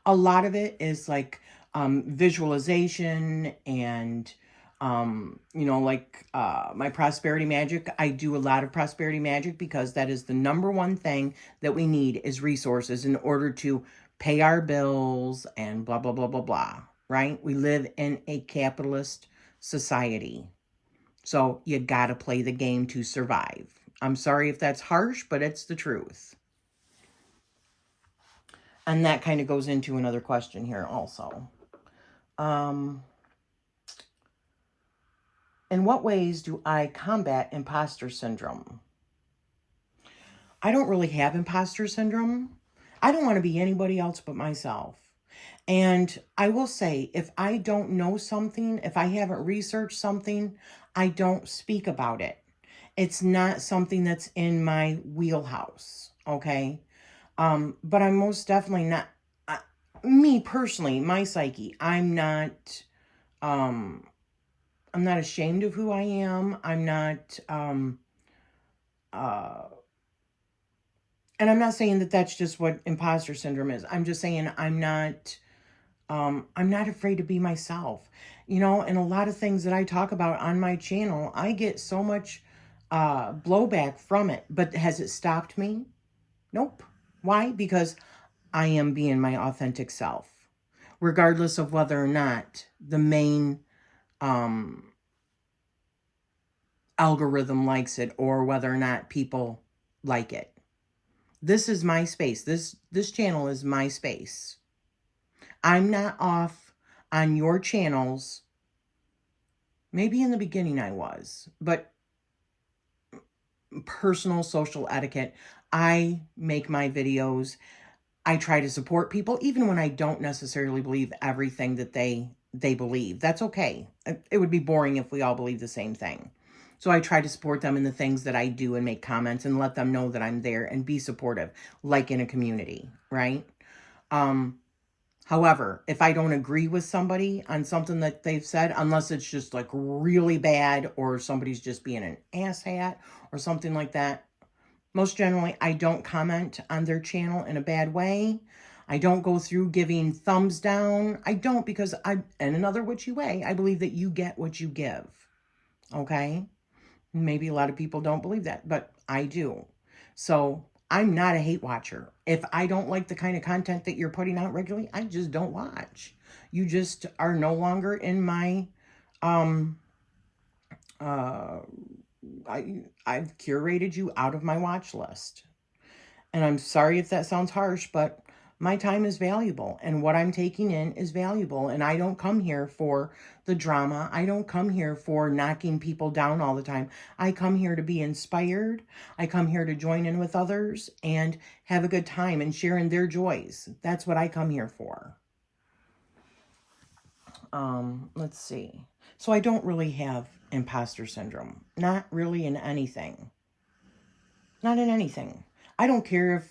A lot of it is like visualization and, you know, like my prosperity magic. I do a lot of prosperity magic because that is the number one thing that we need is resources in order to pay our bills and blah, blah, blah, blah, blah, right? We live in a capitalist society. So you gotta play the game to survive. I'm sorry if that's harsh, but it's the truth. And that kind of goes into another question here also. In what ways do I combat imposter syndrome? I don't really have imposter syndrome. I don't want to be anybody else but myself. And I will say, if I don't know something, if I haven't researched something, I don't speak about it. It's not something that's in my wheelhouse, okay? But I'm most definitely not, me personally, my psyche, I'm not ashamed of who I am. I'm not, and I'm not saying that that's just what imposter syndrome is. I'm just saying I'm not afraid to be myself, you know, and a lot of things that I talk about on my channel, I get so much blowback from it, but has it stopped me? Nope. Why? Because I am being my authentic self, regardless of whether or not the main algorithm likes it or whether or not people like it. This is my space. This channel is my space. I'm not off on your channels. Maybe in the beginning I was, but personal social etiquette. I make my videos. I try to support people even when I don't necessarily believe everything that they believe. That's okay. It would be boring if we all believe the same thing. So I try to support them in the things that I do and make comments and let them know that I'm there and be supportive, like in a community, right? However, if I don't agree with somebody on something that they've said, unless it's just like really bad or somebody's just being an asshat or something like that, most generally, I don't comment on their channel in a bad way. I don't go through giving thumbs down. I don't, because in another witchy way, I believe that you get what you give. Okay? Maybe a lot of people don't believe that, but I do. So I'm not a hate watcher. If I don't like the kind of content that you're putting out regularly, I just don't watch. You just are no longer in my, I've curated you out of my watch list. And I'm sorry if that sounds harsh, but my time is valuable and what I'm taking in is valuable. And I don't come here for the drama. I don't come here for knocking people down all the time. I come here to be inspired. I come here to join in with others and have a good time and sharing their joys. That's what I come here for. Let's see. So I don't really have imposter syndrome. Not really in anything. Not in anything. I don't care if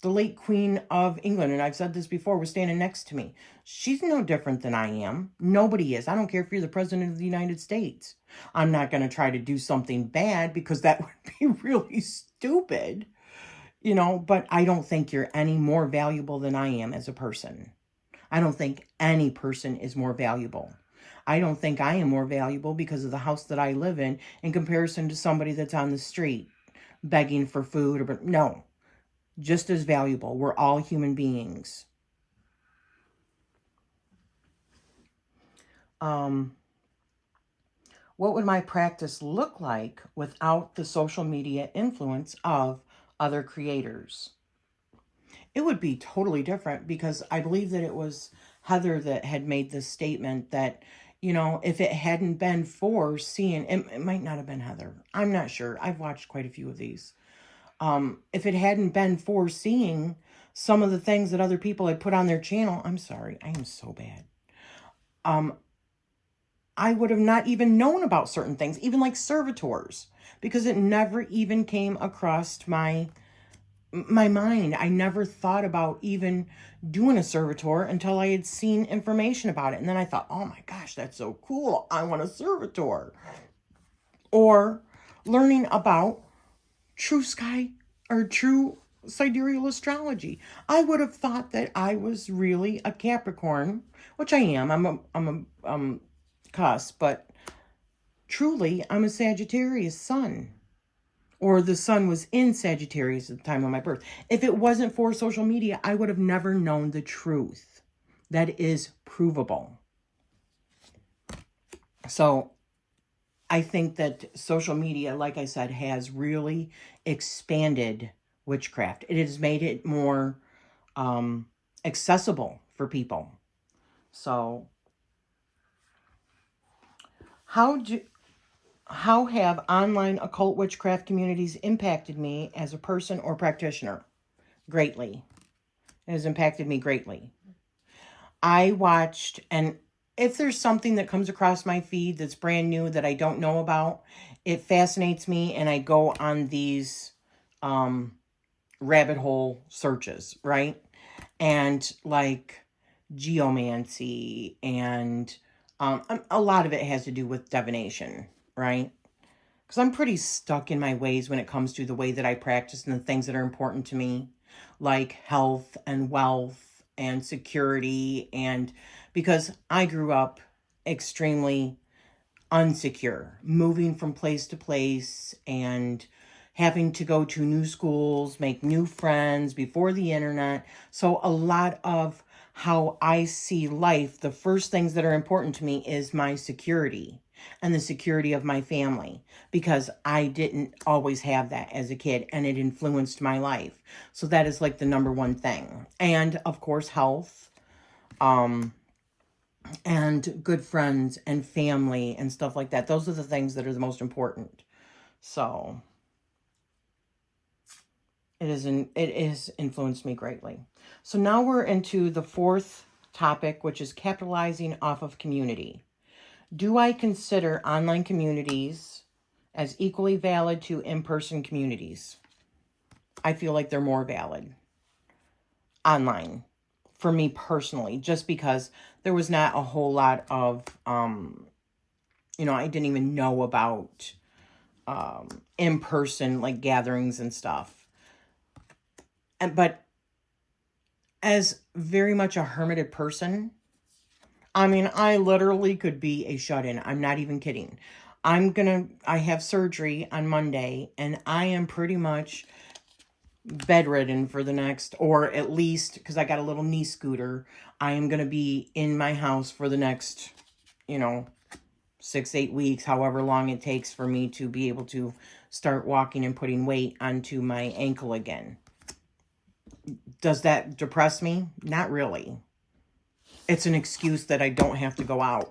the late Queen of England, and I've said this before, was standing next to me. She's no different than I am. Nobody is. I don't care if you're the President of the United States. I'm not going to try to do something bad because that would be really stupid, you know, but I don't think you're any more valuable than I am as a person. I don't think any person is more valuable. I don't think I am more valuable because of the house that I live in comparison to somebody that's on the street begging for food. Or no, just as valuable. We're all human beings. What would my practice look like without the social media influence of other creators? It would be totally different, because I believe that it was Heather that had made this statement that, you know, if it hadn't been for seeing, it might not have been Heather. I'm not sure. I've watched quite a few of these. If it hadn't been for seeing some of the things that other people had put on their channel, I'm sorry, I am so bad. I would have not even known about certain things, even like servitors, because it never even came across my mind. I never thought about even doing a servitor until I had seen information about it. And then I thought, oh my gosh, that's so cool. I want a servitor. Or learning about true sky or true sidereal astrology. I would have thought that I was really a Capricorn, which I am. I'm a cusp, but truly I'm a Sagittarius sun. Or the sun was in Sagittarius at the time of my birth. If it wasn't for social media, I would have never known the truth. That is provable. So I think that social media, like I said, has really expanded witchcraft. It has made it more accessible for people. So how have online occult witchcraft communities impacted me as a person or practitioner? Greatly. It has impacted me greatly. I watched, and if there's something that comes across my feed that's brand new that I don't know about, it fascinates me, and I go on these rabbit hole searches, right? And like geomancy, and a lot of it has to do with divination, right? Because I'm pretty stuck in my ways when it comes to the way that I practice and the things that are important to me, like health and wealth and security. And because I grew up extremely unsecure, moving from place to place and having to go to new schools, make new friends before the internet. So a lot of how I see life, the first things that are important to me is my security and the security of my family, because I didn't always have that as a kid and it influenced my life. So that is like the number one thing. And of course, health, and good friends and family and stuff like that. Those are the things that are the most important. So it has influenced me greatly. So now we're into the fourth topic, which is capitalizing off of community. Do I consider online communities as equally valid to in-person communities? I feel like they're more valid online for me personally, just because there was not a whole lot of, I didn't even know about in-person like gatherings and stuff. But as very much a hermited person, I literally could be a shut-in. I'm not even kidding. I have surgery on Monday, and I am pretty much bedridden for the next, or at least, because I got a little knee scooter, I am going to be in my house for the next, 6-8 weeks, however long it takes for me to be able to start walking and putting weight onto my ankle again. Does that depress me? Not really. It's an excuse that I don't have to go out.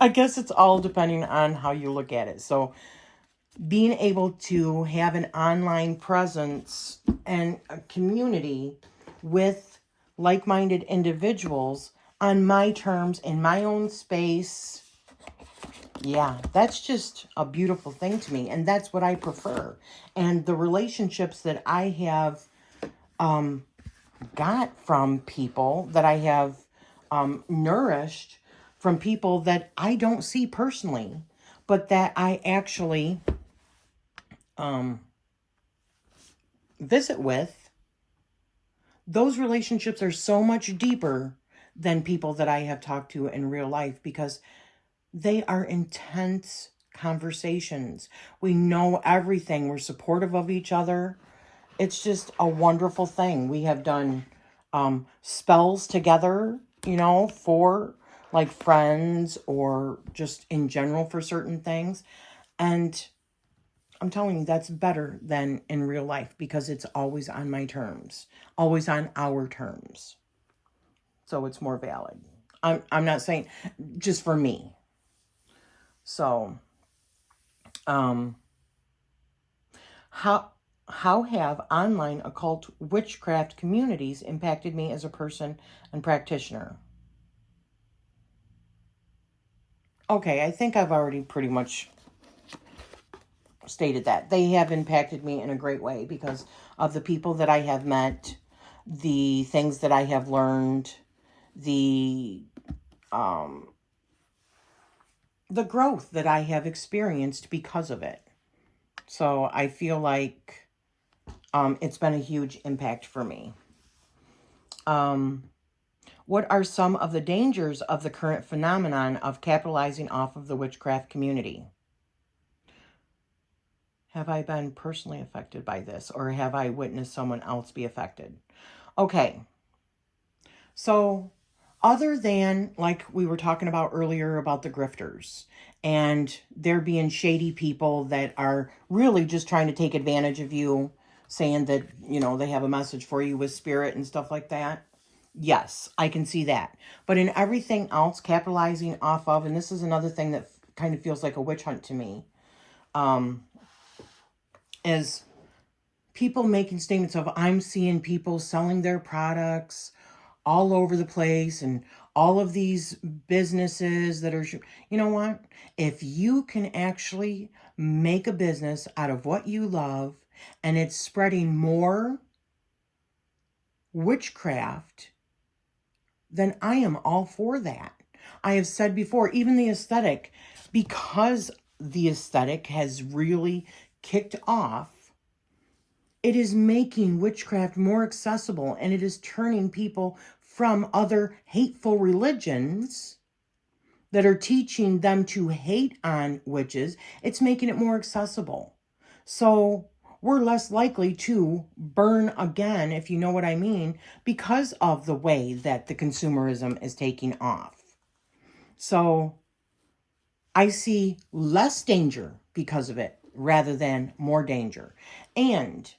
I guess it's all depending on how you look at it. So being able to have an online presence and a community with like-minded individuals on my terms, in my own space, yeah, that's just a beautiful thing to me. And that's what I prefer. And the relationships that I have got from people, that I have nourished from people that I don't see personally, but that I actually visit with, those relationships are so much deeper than people that I have talked to in real life, because they are intense conversations. We know everything. We're supportive of each other. It's just a wonderful thing. We have done spells together, for like friends or just in general for certain things. And I'm telling you, that's better than in real life, because it's always on my terms, always on our terms. So it's more valid. I'm not saying just for me. So, how have online occult witchcraft communities impacted me as a person and practitioner? Okay, I think I've already pretty much stated that. They have impacted me in a great way because of the people that I have met, the things that I have learned, the growth that I have experienced because of it. So I feel like it's been a huge impact for me. What are some of the dangers of the current phenomenon of capitalizing off of the witchcraft community? Have I been personally affected by this, or have I witnessed someone else be affected? Okay. So other than, like we were talking about earlier about the grifters, and there being shady people that are really just trying to take advantage of you, saying that, they have a message for you with spirit and stuff like that. Yes, I can see that. But in everything else, capitalizing off of, and this is another thing that kind of feels like a witch hunt to me, is people making statements of, I'm seeing people selling their products all over the place, and all of these businesses that are, you know what? If you can actually make a business out of what you love, and it's spreading more witchcraft then I am all for that. I have said before, even the aesthetic, because the aesthetic has really kicked off, it is making witchcraft more accessible, and it is turning people from other hateful religions that are teaching them to hate on witches. It's making it more accessible. So we're less likely to burn again, if you know what I mean, because of the way that the consumerism is taking off. So I see less danger because of it rather than more danger. And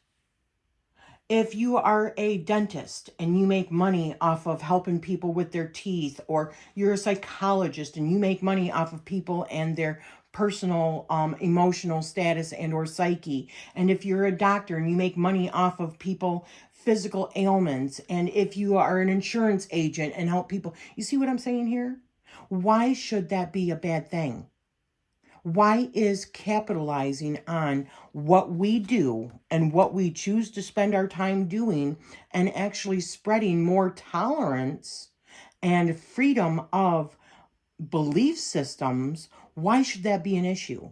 if you are a dentist and you make money off of helping people with their teeth, or you're a psychologist and you make money off of people and their personal emotional status and or psyche, and if you're a doctor and you make money off of people physical ailments, and if you are an insurance agent and help people, you see what I'm saying here? Why should that be a bad thing? Why is capitalizing on what we do and what we choose to spend our time doing and actually spreading more tolerance and freedom of belief systems, why should that be an issue?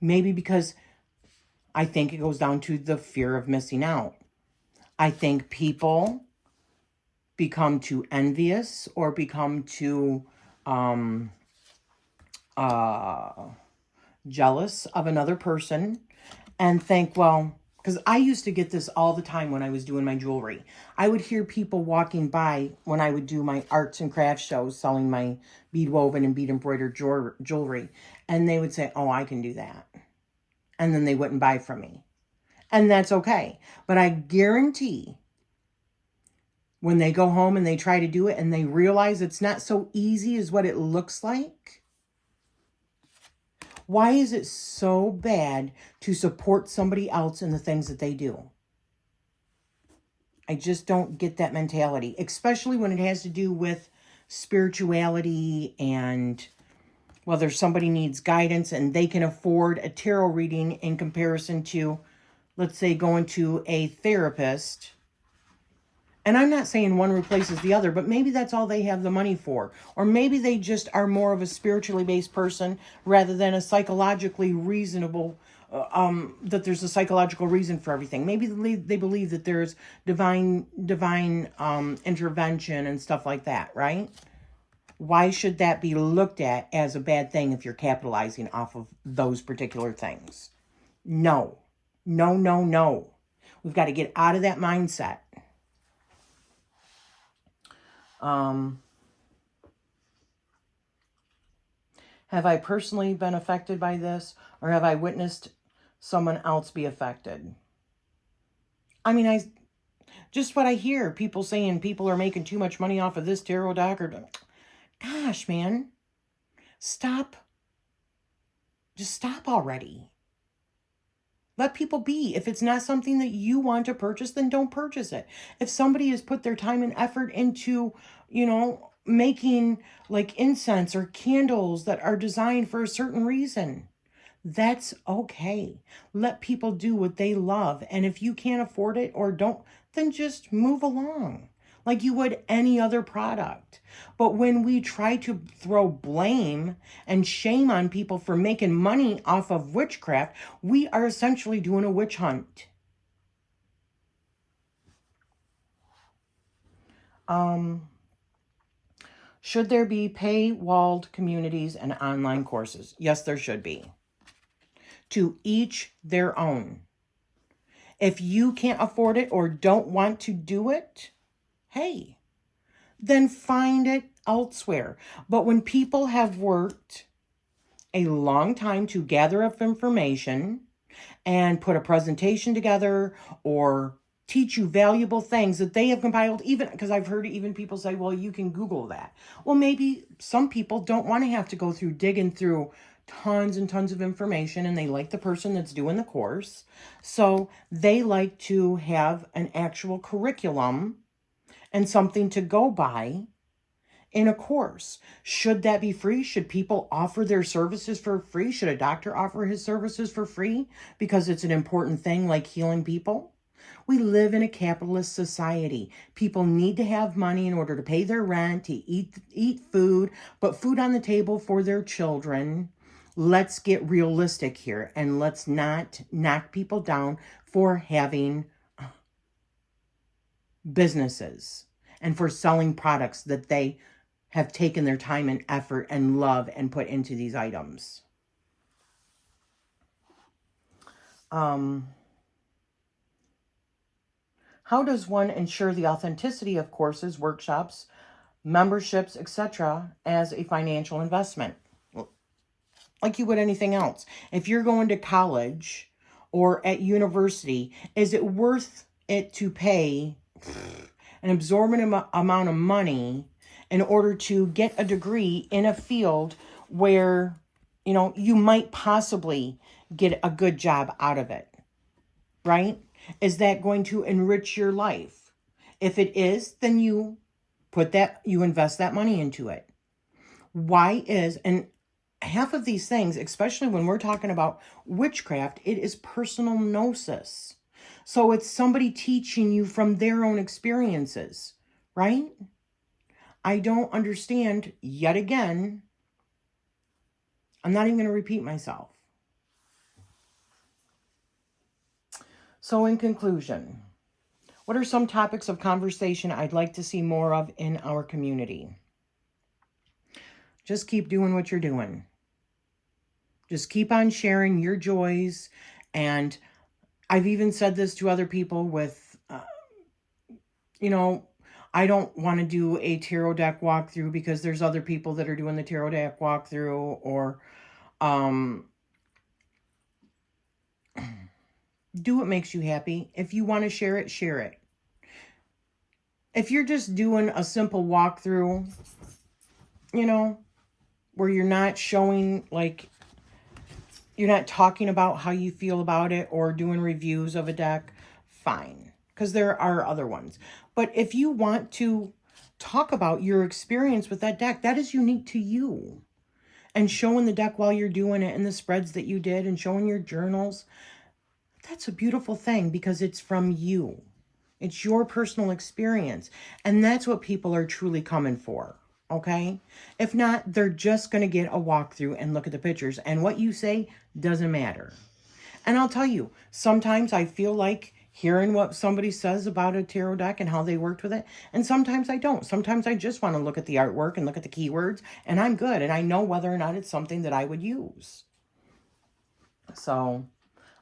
Maybe because I think it goes down to the fear of missing out. I think people become too envious or become too jealous of another person and think, well, because I used to get this all the time when I was doing my jewelry. I would hear people walking by when I would do my arts and crafts shows selling my bead woven and bead embroidered jewelry. And they would say, oh, I can do that. And then they wouldn't buy from me. And that's okay. But I guarantee when they go home and they try to do it and they realize it's not so easy as what it looks like, why is it so bad to support somebody else in the things that they do? I just don't get that mentality, especially when it has to do with spirituality and whether somebody needs guidance and they can afford a tarot reading in comparison to, let's say, going to a therapist. And I'm not saying one replaces the other, but maybe that's all they have the money for. Or maybe they just are more of a spiritually based person rather than a psychologically reasonable, that there's a psychological reason for everything. Maybe they believe that there's divine intervention and stuff like that, right? Why should that be looked at as a bad thing if you're capitalizing off of those particular things? No. No, no, no. We've got to get out of that mindset. Have I personally been affected by this, or have I witnessed someone else be affected? I mean, just what I hear, people saying people are making too much money off of this tarot deck, or gosh, man, stop. Just stop already. Let people be. If it's not something that you want to purchase, then don't purchase it. If somebody has put their time and effort into, making like incense or candles that are designed for a certain reason, that's okay. Let people do what they love. And if you can't afford it or don't, then just move along like you would any other product. But when we try to throw blame and shame on people for making money off of witchcraft, we are essentially doing a witch hunt. Should there be paywalled communities and online courses? Yes, there should be. To each their own. If you can't afford it or don't want to do it, hey, then find it elsewhere. But when people have worked a long time to gather up information and put a presentation together or teach you valuable things that they have compiled, even because I've heard even people say, well, you can Google that. Well, maybe some people don't want to have to go through digging through tons and tons of information, and they like the person that's doing the course. So they like to have an actual curriculum and something to go by in a course. Should that be free? Should people offer their services for free? Should a doctor offer his services for free because it's an important thing like healing people? We live in a capitalist society. People need to have money in order to pay their rent, to eat food, put food on the table for their children. Let's get realistic here, and let's not knock people down for having businesses and for selling products that they have taken their time and effort and love and put into these items. How does one ensure the authenticity of courses, workshops, memberships, etc. as a financial investment? Like you would anything else. If you're going to college or at university, is it worth it to pay an absorbent amount of money in order to get a degree in a field where, you know, you might possibly get a good job out of it, right? Is that going to enrich your life? If it is, then you invest that money into it. And half of these things, especially when we're talking about witchcraft, it is personal gnosis. So it's somebody teaching you from their own experiences, right? I don't understand, yet again, I'm not even going to repeat myself. So in conclusion, what are some topics of conversation I'd like to see more of in our community? Just keep doing what you're doing. Just keep on sharing your joys. And I've even said this to other people with, I don't want to do a tarot deck walkthrough because there's other people that are doing the tarot deck walkthrough, or do what makes you happy. If you want to share it, share it. If you're just doing a simple walkthrough, where you're not showing, like, you're not talking about how you feel about it or doing reviews of a deck, fine. Because there are other ones. But if you want to talk about your experience with that deck, that is unique to you. And showing the deck while you're doing it and the spreads that you did and showing your journals, that's a beautiful thing because it's from you. It's your personal experience. And that's what people are truly coming for. Okay? If not, they're just going to get a walkthrough and look at the pictures. And what you say doesn't matter. And I'll tell you, sometimes I feel like hearing what somebody says about a tarot deck and how they worked with it. And sometimes I don't. Sometimes I just want to look at the artwork and look at the keywords. And I'm good. And I know whether or not it's something that I would use. So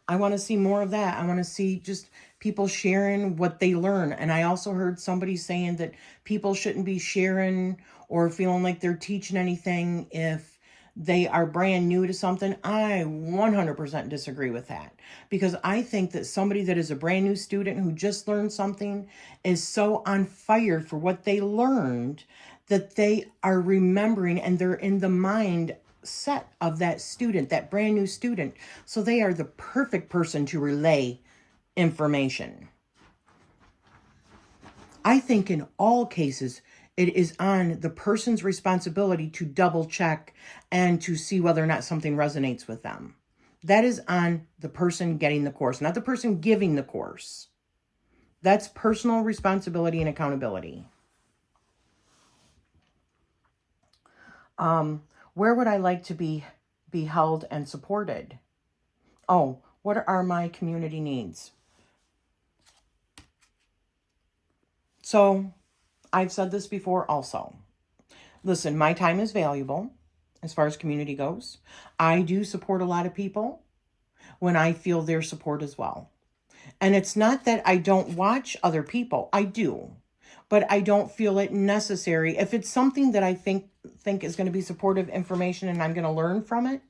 I want to see more of that. I want to see just people sharing what they learn. And I also heard somebody saying that people shouldn't be sharing or feeling like they're teaching anything if they are brand new to something. I 100% disagree with that, because I think that somebody that is a brand new student who just learned something is so on fire for what they learned that they are remembering and they're in the mind set of that student, that brand new student. So they are the perfect person to relay information. I think in all cases, it is on the person's responsibility to double check and to see whether or not something resonates with them. That is on the person getting the course, not the person giving the course. That's personal responsibility and accountability. Where would I like to be held and supported? Oh, what are my community needs? So, I've said this before also. Listen, my time is valuable as far as community goes. I do support a lot of people when I feel their support as well. And it's not that I don't watch other people. I do. But I don't feel it necessary. If it's something that I think is going to be supportive information and I'm going to learn from it,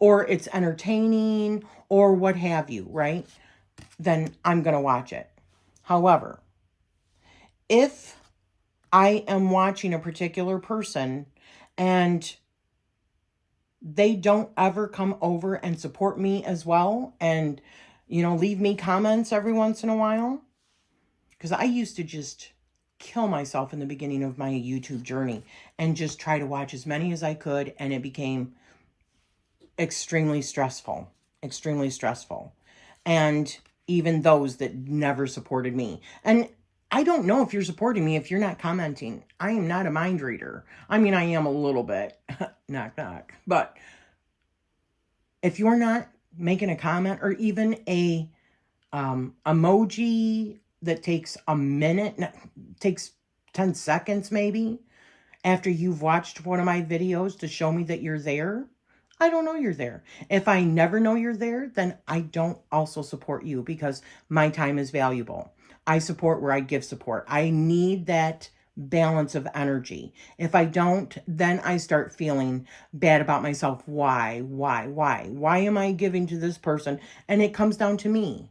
or it's entertaining, or what have you, right? Then I'm going to watch it. However, if I am watching a particular person and they don't ever come over and support me as well and, leave me comments every once in a while, because I used to just kill myself in the beginning of my YouTube journey and just try to watch as many as I could, and it became extremely stressful. And even those that never supported me. And I don't know if you're supporting me if you're not commenting. I am not a mind reader. I mean, I am a little bit. Knock, knock. But if you're not making a comment or even a emoji that takes a minute, takes 10 seconds maybe, after you've watched one of my videos to show me that you're there, I don't know you're there. If I never know you're there, then I don't also support you because my time is valuable. I support where I give support. I need that balance of energy. If I don't, then I start feeling bad about myself. Why? Why am I giving to this person? And it comes down to me.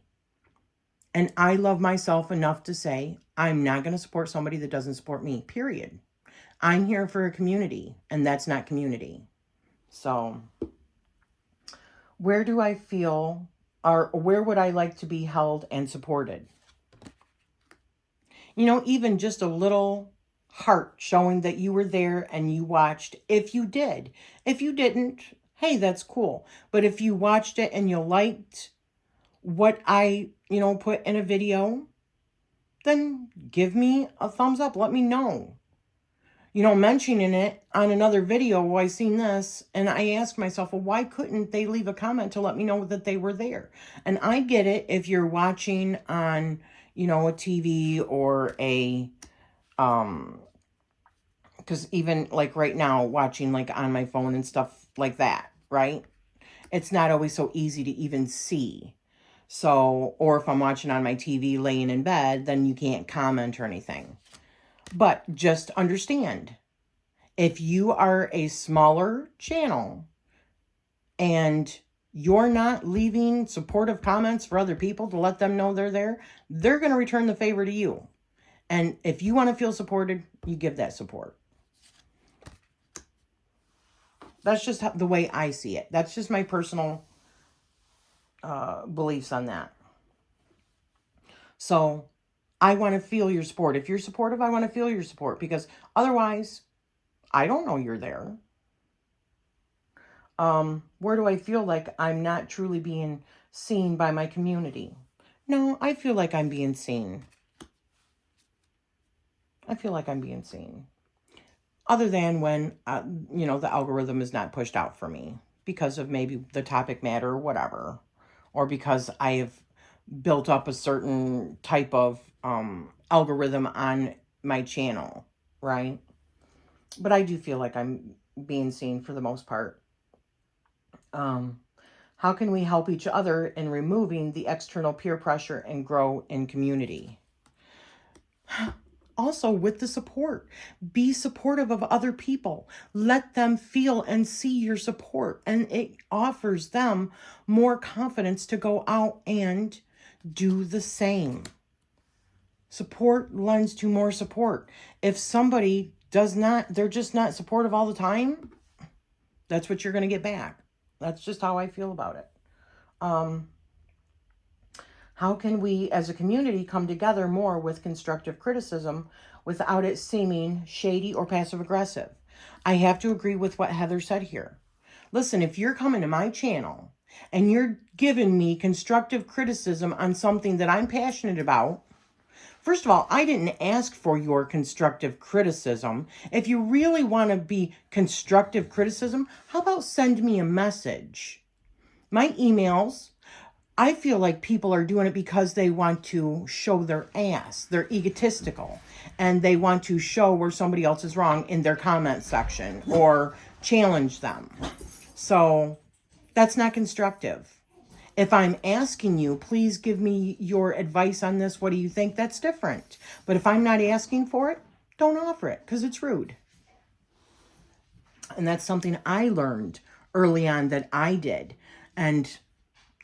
And I love myself enough to say, I'm not going to support somebody that doesn't support me, period. I'm here for a community, and that's not community. So where do I feel, or where would I like to be held and supported? You know, even just a little heart showing that you were there and you watched, if you did. If you didn't, hey, that's cool. But if you watched it and you liked what I, put in a video, then give me a thumbs up. Let me know. Mentioning it on another video, well, I seen this, and I asked myself, well, why couldn't they leave a comment to let me know that they were there? And I get it if you're watching on, a TV or a, because even like right now, watching like on my phone and stuff like that, right? It's not always so easy to even see. So, or if I'm watching on my TV laying in bed, then you can't comment or anything. But just understand, if you are a smaller channel and you're not leaving supportive comments for other people to let them know they're there, they're going to return the favor to you. And if you want to feel supported, you give that support. That's just the way I see it. That's just my personal beliefs on that. So I want to feel your support. If you're supportive, I want to feel your support, because otherwise, I don't know you're there. Where do I feel like I'm not truly being seen by my community? No, I feel like I'm being seen. I feel like I'm being seen. Other than when, the algorithm is not pushed out for me because of maybe the topic matter or whatever. Or because I have built up a certain type of algorithm on my channel, right? But I do feel like I'm being seen for the most part. How can we help each other in removing the external peer pressure and grow in community? Also, with the support, be supportive of other people. Let them feel and see your support, and it offers them more confidence to go out and do the same. Support lends to more support. If somebody they're just not supportive all the time, that's what you're going to get back. That's just how I feel about it. How can we as a community come together more with constructive criticism without it seeming shady or passive aggressive? I have to agree with what Heather said here. Listen, if you're coming to my channel and you're giving me constructive criticism on something that I'm passionate about, first of all, I didn't ask for your constructive criticism. If you really want to be constructive criticism, how about send me a message? My emails, I feel like people are doing it because they want to show their ass. They're egotistical. And they want to show where somebody else is wrong in their comment section or challenge them. So that's not constructive. If I'm asking you, please give me your advice on this. What do you think? That's different. But if I'm not asking for it, don't offer it because it's rude. And that's something I learned early on that I did. And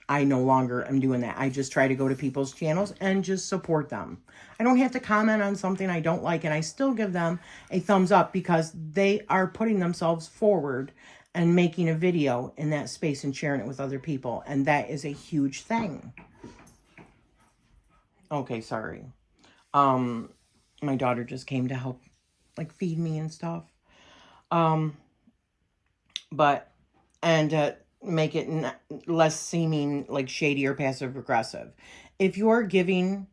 I no longer am doing that. I just try to go to people's channels and just support them. I don't have to comment on something I don't like, and I still give them a thumbs up because they are putting themselves forward and making a video in that space and sharing it with other people. And that is a huge thing. Okay, sorry. My daughter just came to help feed me and stuff. Make it less seeming like shady or passive aggressive. if you're giving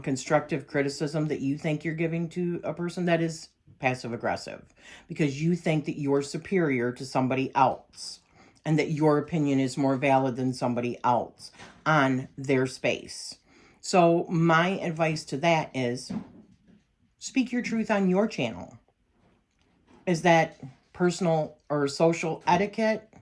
constructive criticism that you think you're giving to a person, that is passive aggressive, because you think that you're superior to somebody else and that your opinion is more valid than somebody else on their space. So my advice to that is speak your truth on your channel. Is that personal or social etiquette?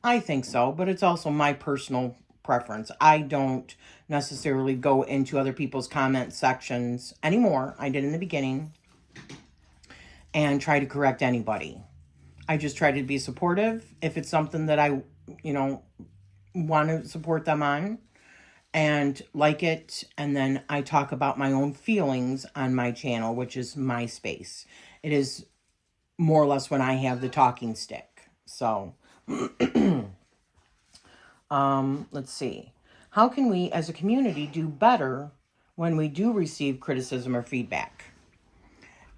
I think so, but it's also my personal preference. I don't necessarily go into other people's comment sections anymore. I did in the beginning, and try to correct anybody. I just try to be supportive. If it's something that I, want to support them on and like it, and then I talk about my own feelings on my channel, which is my space. It is more or less when I have the talking stick. So, let's see. How can we as a community do better when we do receive criticism or feedback?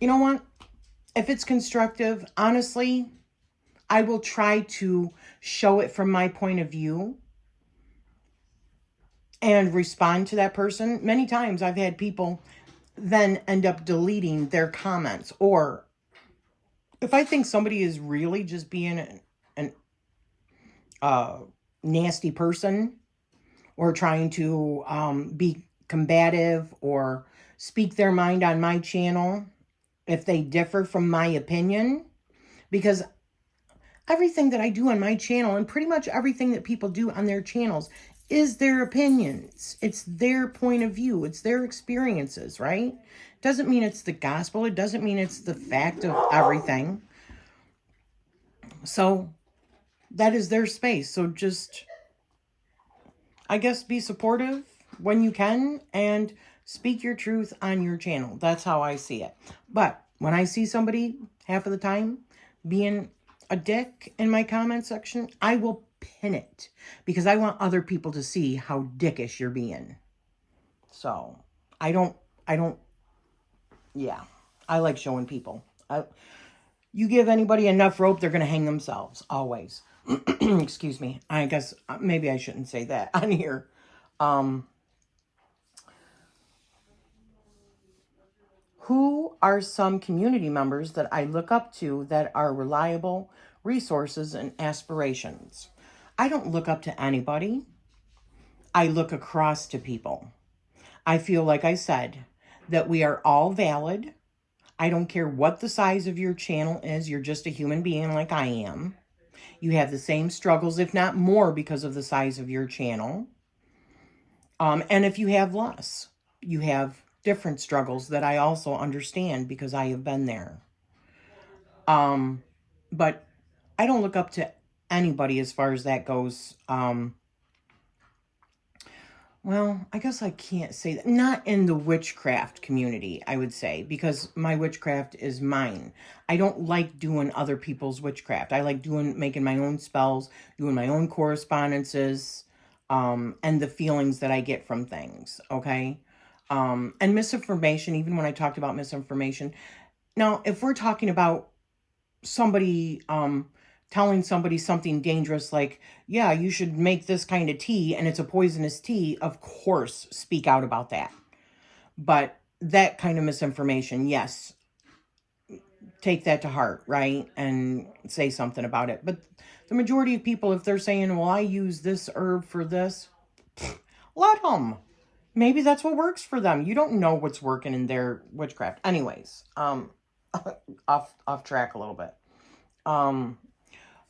You know what? If it's constructive, honestly, I will try to show it from my point of view and respond to that person. Many times I've had people then end up deleting their comments. Or if I think somebody is really just being an nasty person, or trying to be combative or speak their mind on my channel, if they differ from my opinion, because everything that I do on my channel and pretty much everything that people do on their channels is their opinions. It's their point of view. It's their experiences, right? Doesn't mean it's the gospel. It doesn't mean it's the fact of everything. So that is their space. So just, I guess, be supportive when you can and speak your truth on your channel. That's how I see it. But when I see somebody half of the time being a dick in my comment section, I will pin it, because I want other people to see how dickish you're being. So I don't, yeah, I like showing people. You give anybody enough rope, they're going to hang themselves, always. Excuse me. I guess maybe I shouldn't say that on here. Who are some community members that I look up to that are reliable resources and aspirations? I don't look up to anybody. I look across to people. I feel, like I said, that we are all valid. I don't care what the size of your channel is. You're just a human being like I am. You have the same struggles, if not more, because of the size of your channel. And if you have less, you have different struggles that I also understand, because I have been there. But I don't look up to anybody as far as that goes. Well, I guess I can't say that. Not in the witchcraft community, I would say, because my witchcraft is mine. I don't like doing other people's witchcraft. I like making my own spells, doing my own correspondences, and the feelings that I get from things, okay? And misinformation, even when I talked about misinformation. Now, if we're talking about somebody telling somebody something dangerous, like, yeah, you should make this kind of tea and it's a poisonous tea, of course, speak out about that. But that kind of misinformation, yes, take that to heart, right? And say something about it. But the majority of people, if they're saying, well, I use this herb for this, let them. Maybe that's what works for them. You don't know what's working in their witchcraft. Anyways, off track a little bit.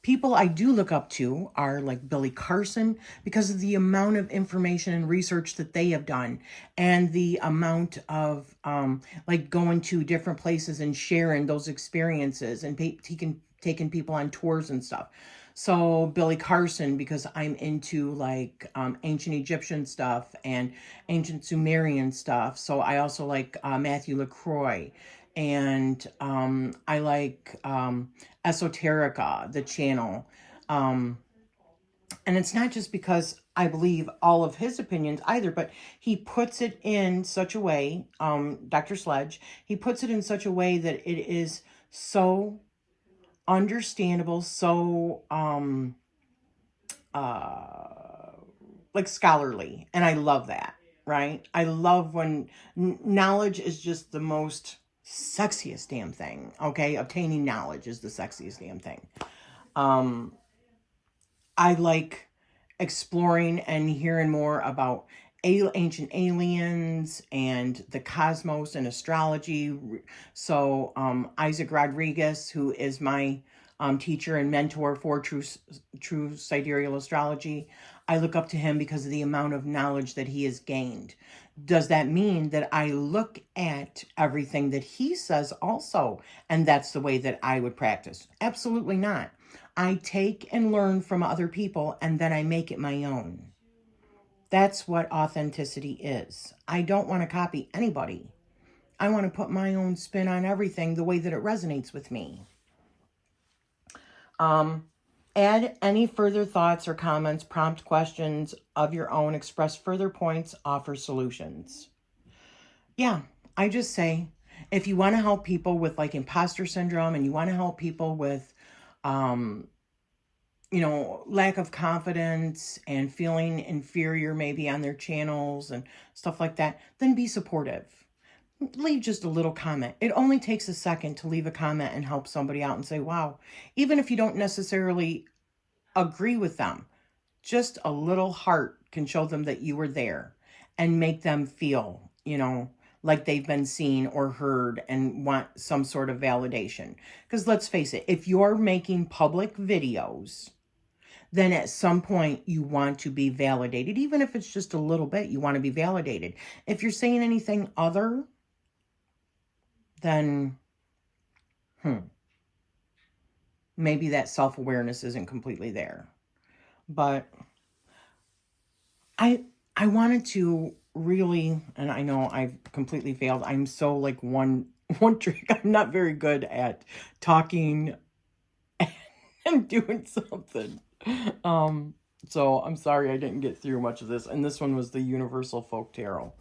People I do look up to are like Billy Carson, because of the amount of information and research that they have done, and the amount of like going to different places and sharing those experiences, and taking people on tours and stuff. So Billy Carson, because I'm into like ancient Egyptian stuff and ancient Sumerian stuff. So I also like Matthew LaCroix. And I like Esoterica, the channel. And it's not just because I believe all of his opinions either, but he puts it in such a way, Dr. Sledge, he puts it in such a way that it is so understandable, so like scholarly, and I love that, right? I love when knowledge is just the most sexiest damn thing, okay? Obtaining knowledge is the sexiest damn thing. I like exploring and hearing more about ancient aliens and the cosmos and astrology. So Isaac Rodriguez, who is my teacher and mentor for true sidereal astrology, I look up to him because of the amount of knowledge that he has gained. Does that mean that I look at everything that he says also, and that's the way that I would practice? Absolutely not. I take and learn from other people, and then I make it my own. That's what authenticity is. I don't want to copy anybody. I want to put my own spin on everything the way that it resonates with me. Add any further thoughts or comments, prompt questions of your own, express further points, offer solutions. Yeah, I just say, if you want to help people with like imposter syndrome and you want to help people with, lack of confidence and feeling inferior maybe on their channels and stuff like that, then be supportive. Leave just a little comment. It only takes a second to leave a comment and help somebody out and say, wow, even if you don't necessarily agree with them, just a little heart can show them that you were there and make them feel, like they've been seen or heard and want some sort of validation. Because let's face it, if you're making public videos, then at some point you want to be validated. Even if it's just a little bit, you want to be validated. If you're saying anything other, then maybe that self-awareness isn't completely there. But I wanted to really, and I know I've completely failed. I'm so like one trick. I'm not very good at talking and doing something. So I'm sorry I didn't get through much of this. And this one was the Universal Folk Tarot.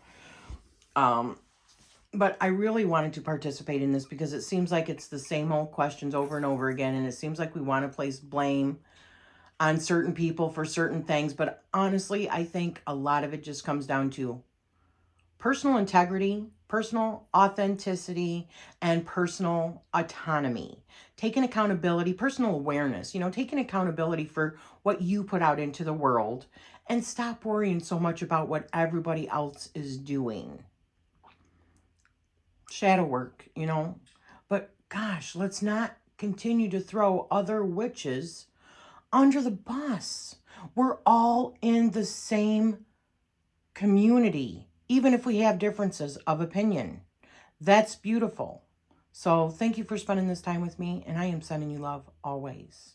But I really wanted to participate in this because it seems like it's the same old questions over and over again. And it seems like we want to place blame on certain people for certain things. But honestly, I think a lot of it just comes down to personal integrity, personal authenticity, and personal autonomy. Taking accountability, personal awareness, taking accountability for what you put out into the world and stop worrying so much about what everybody else is doing. Shadow work, but gosh, let's not continue to throw other witches under the bus. We're all in the same community, even if we have differences of opinion. That's beautiful. So thank you for spending this time with me, and I am sending you love always.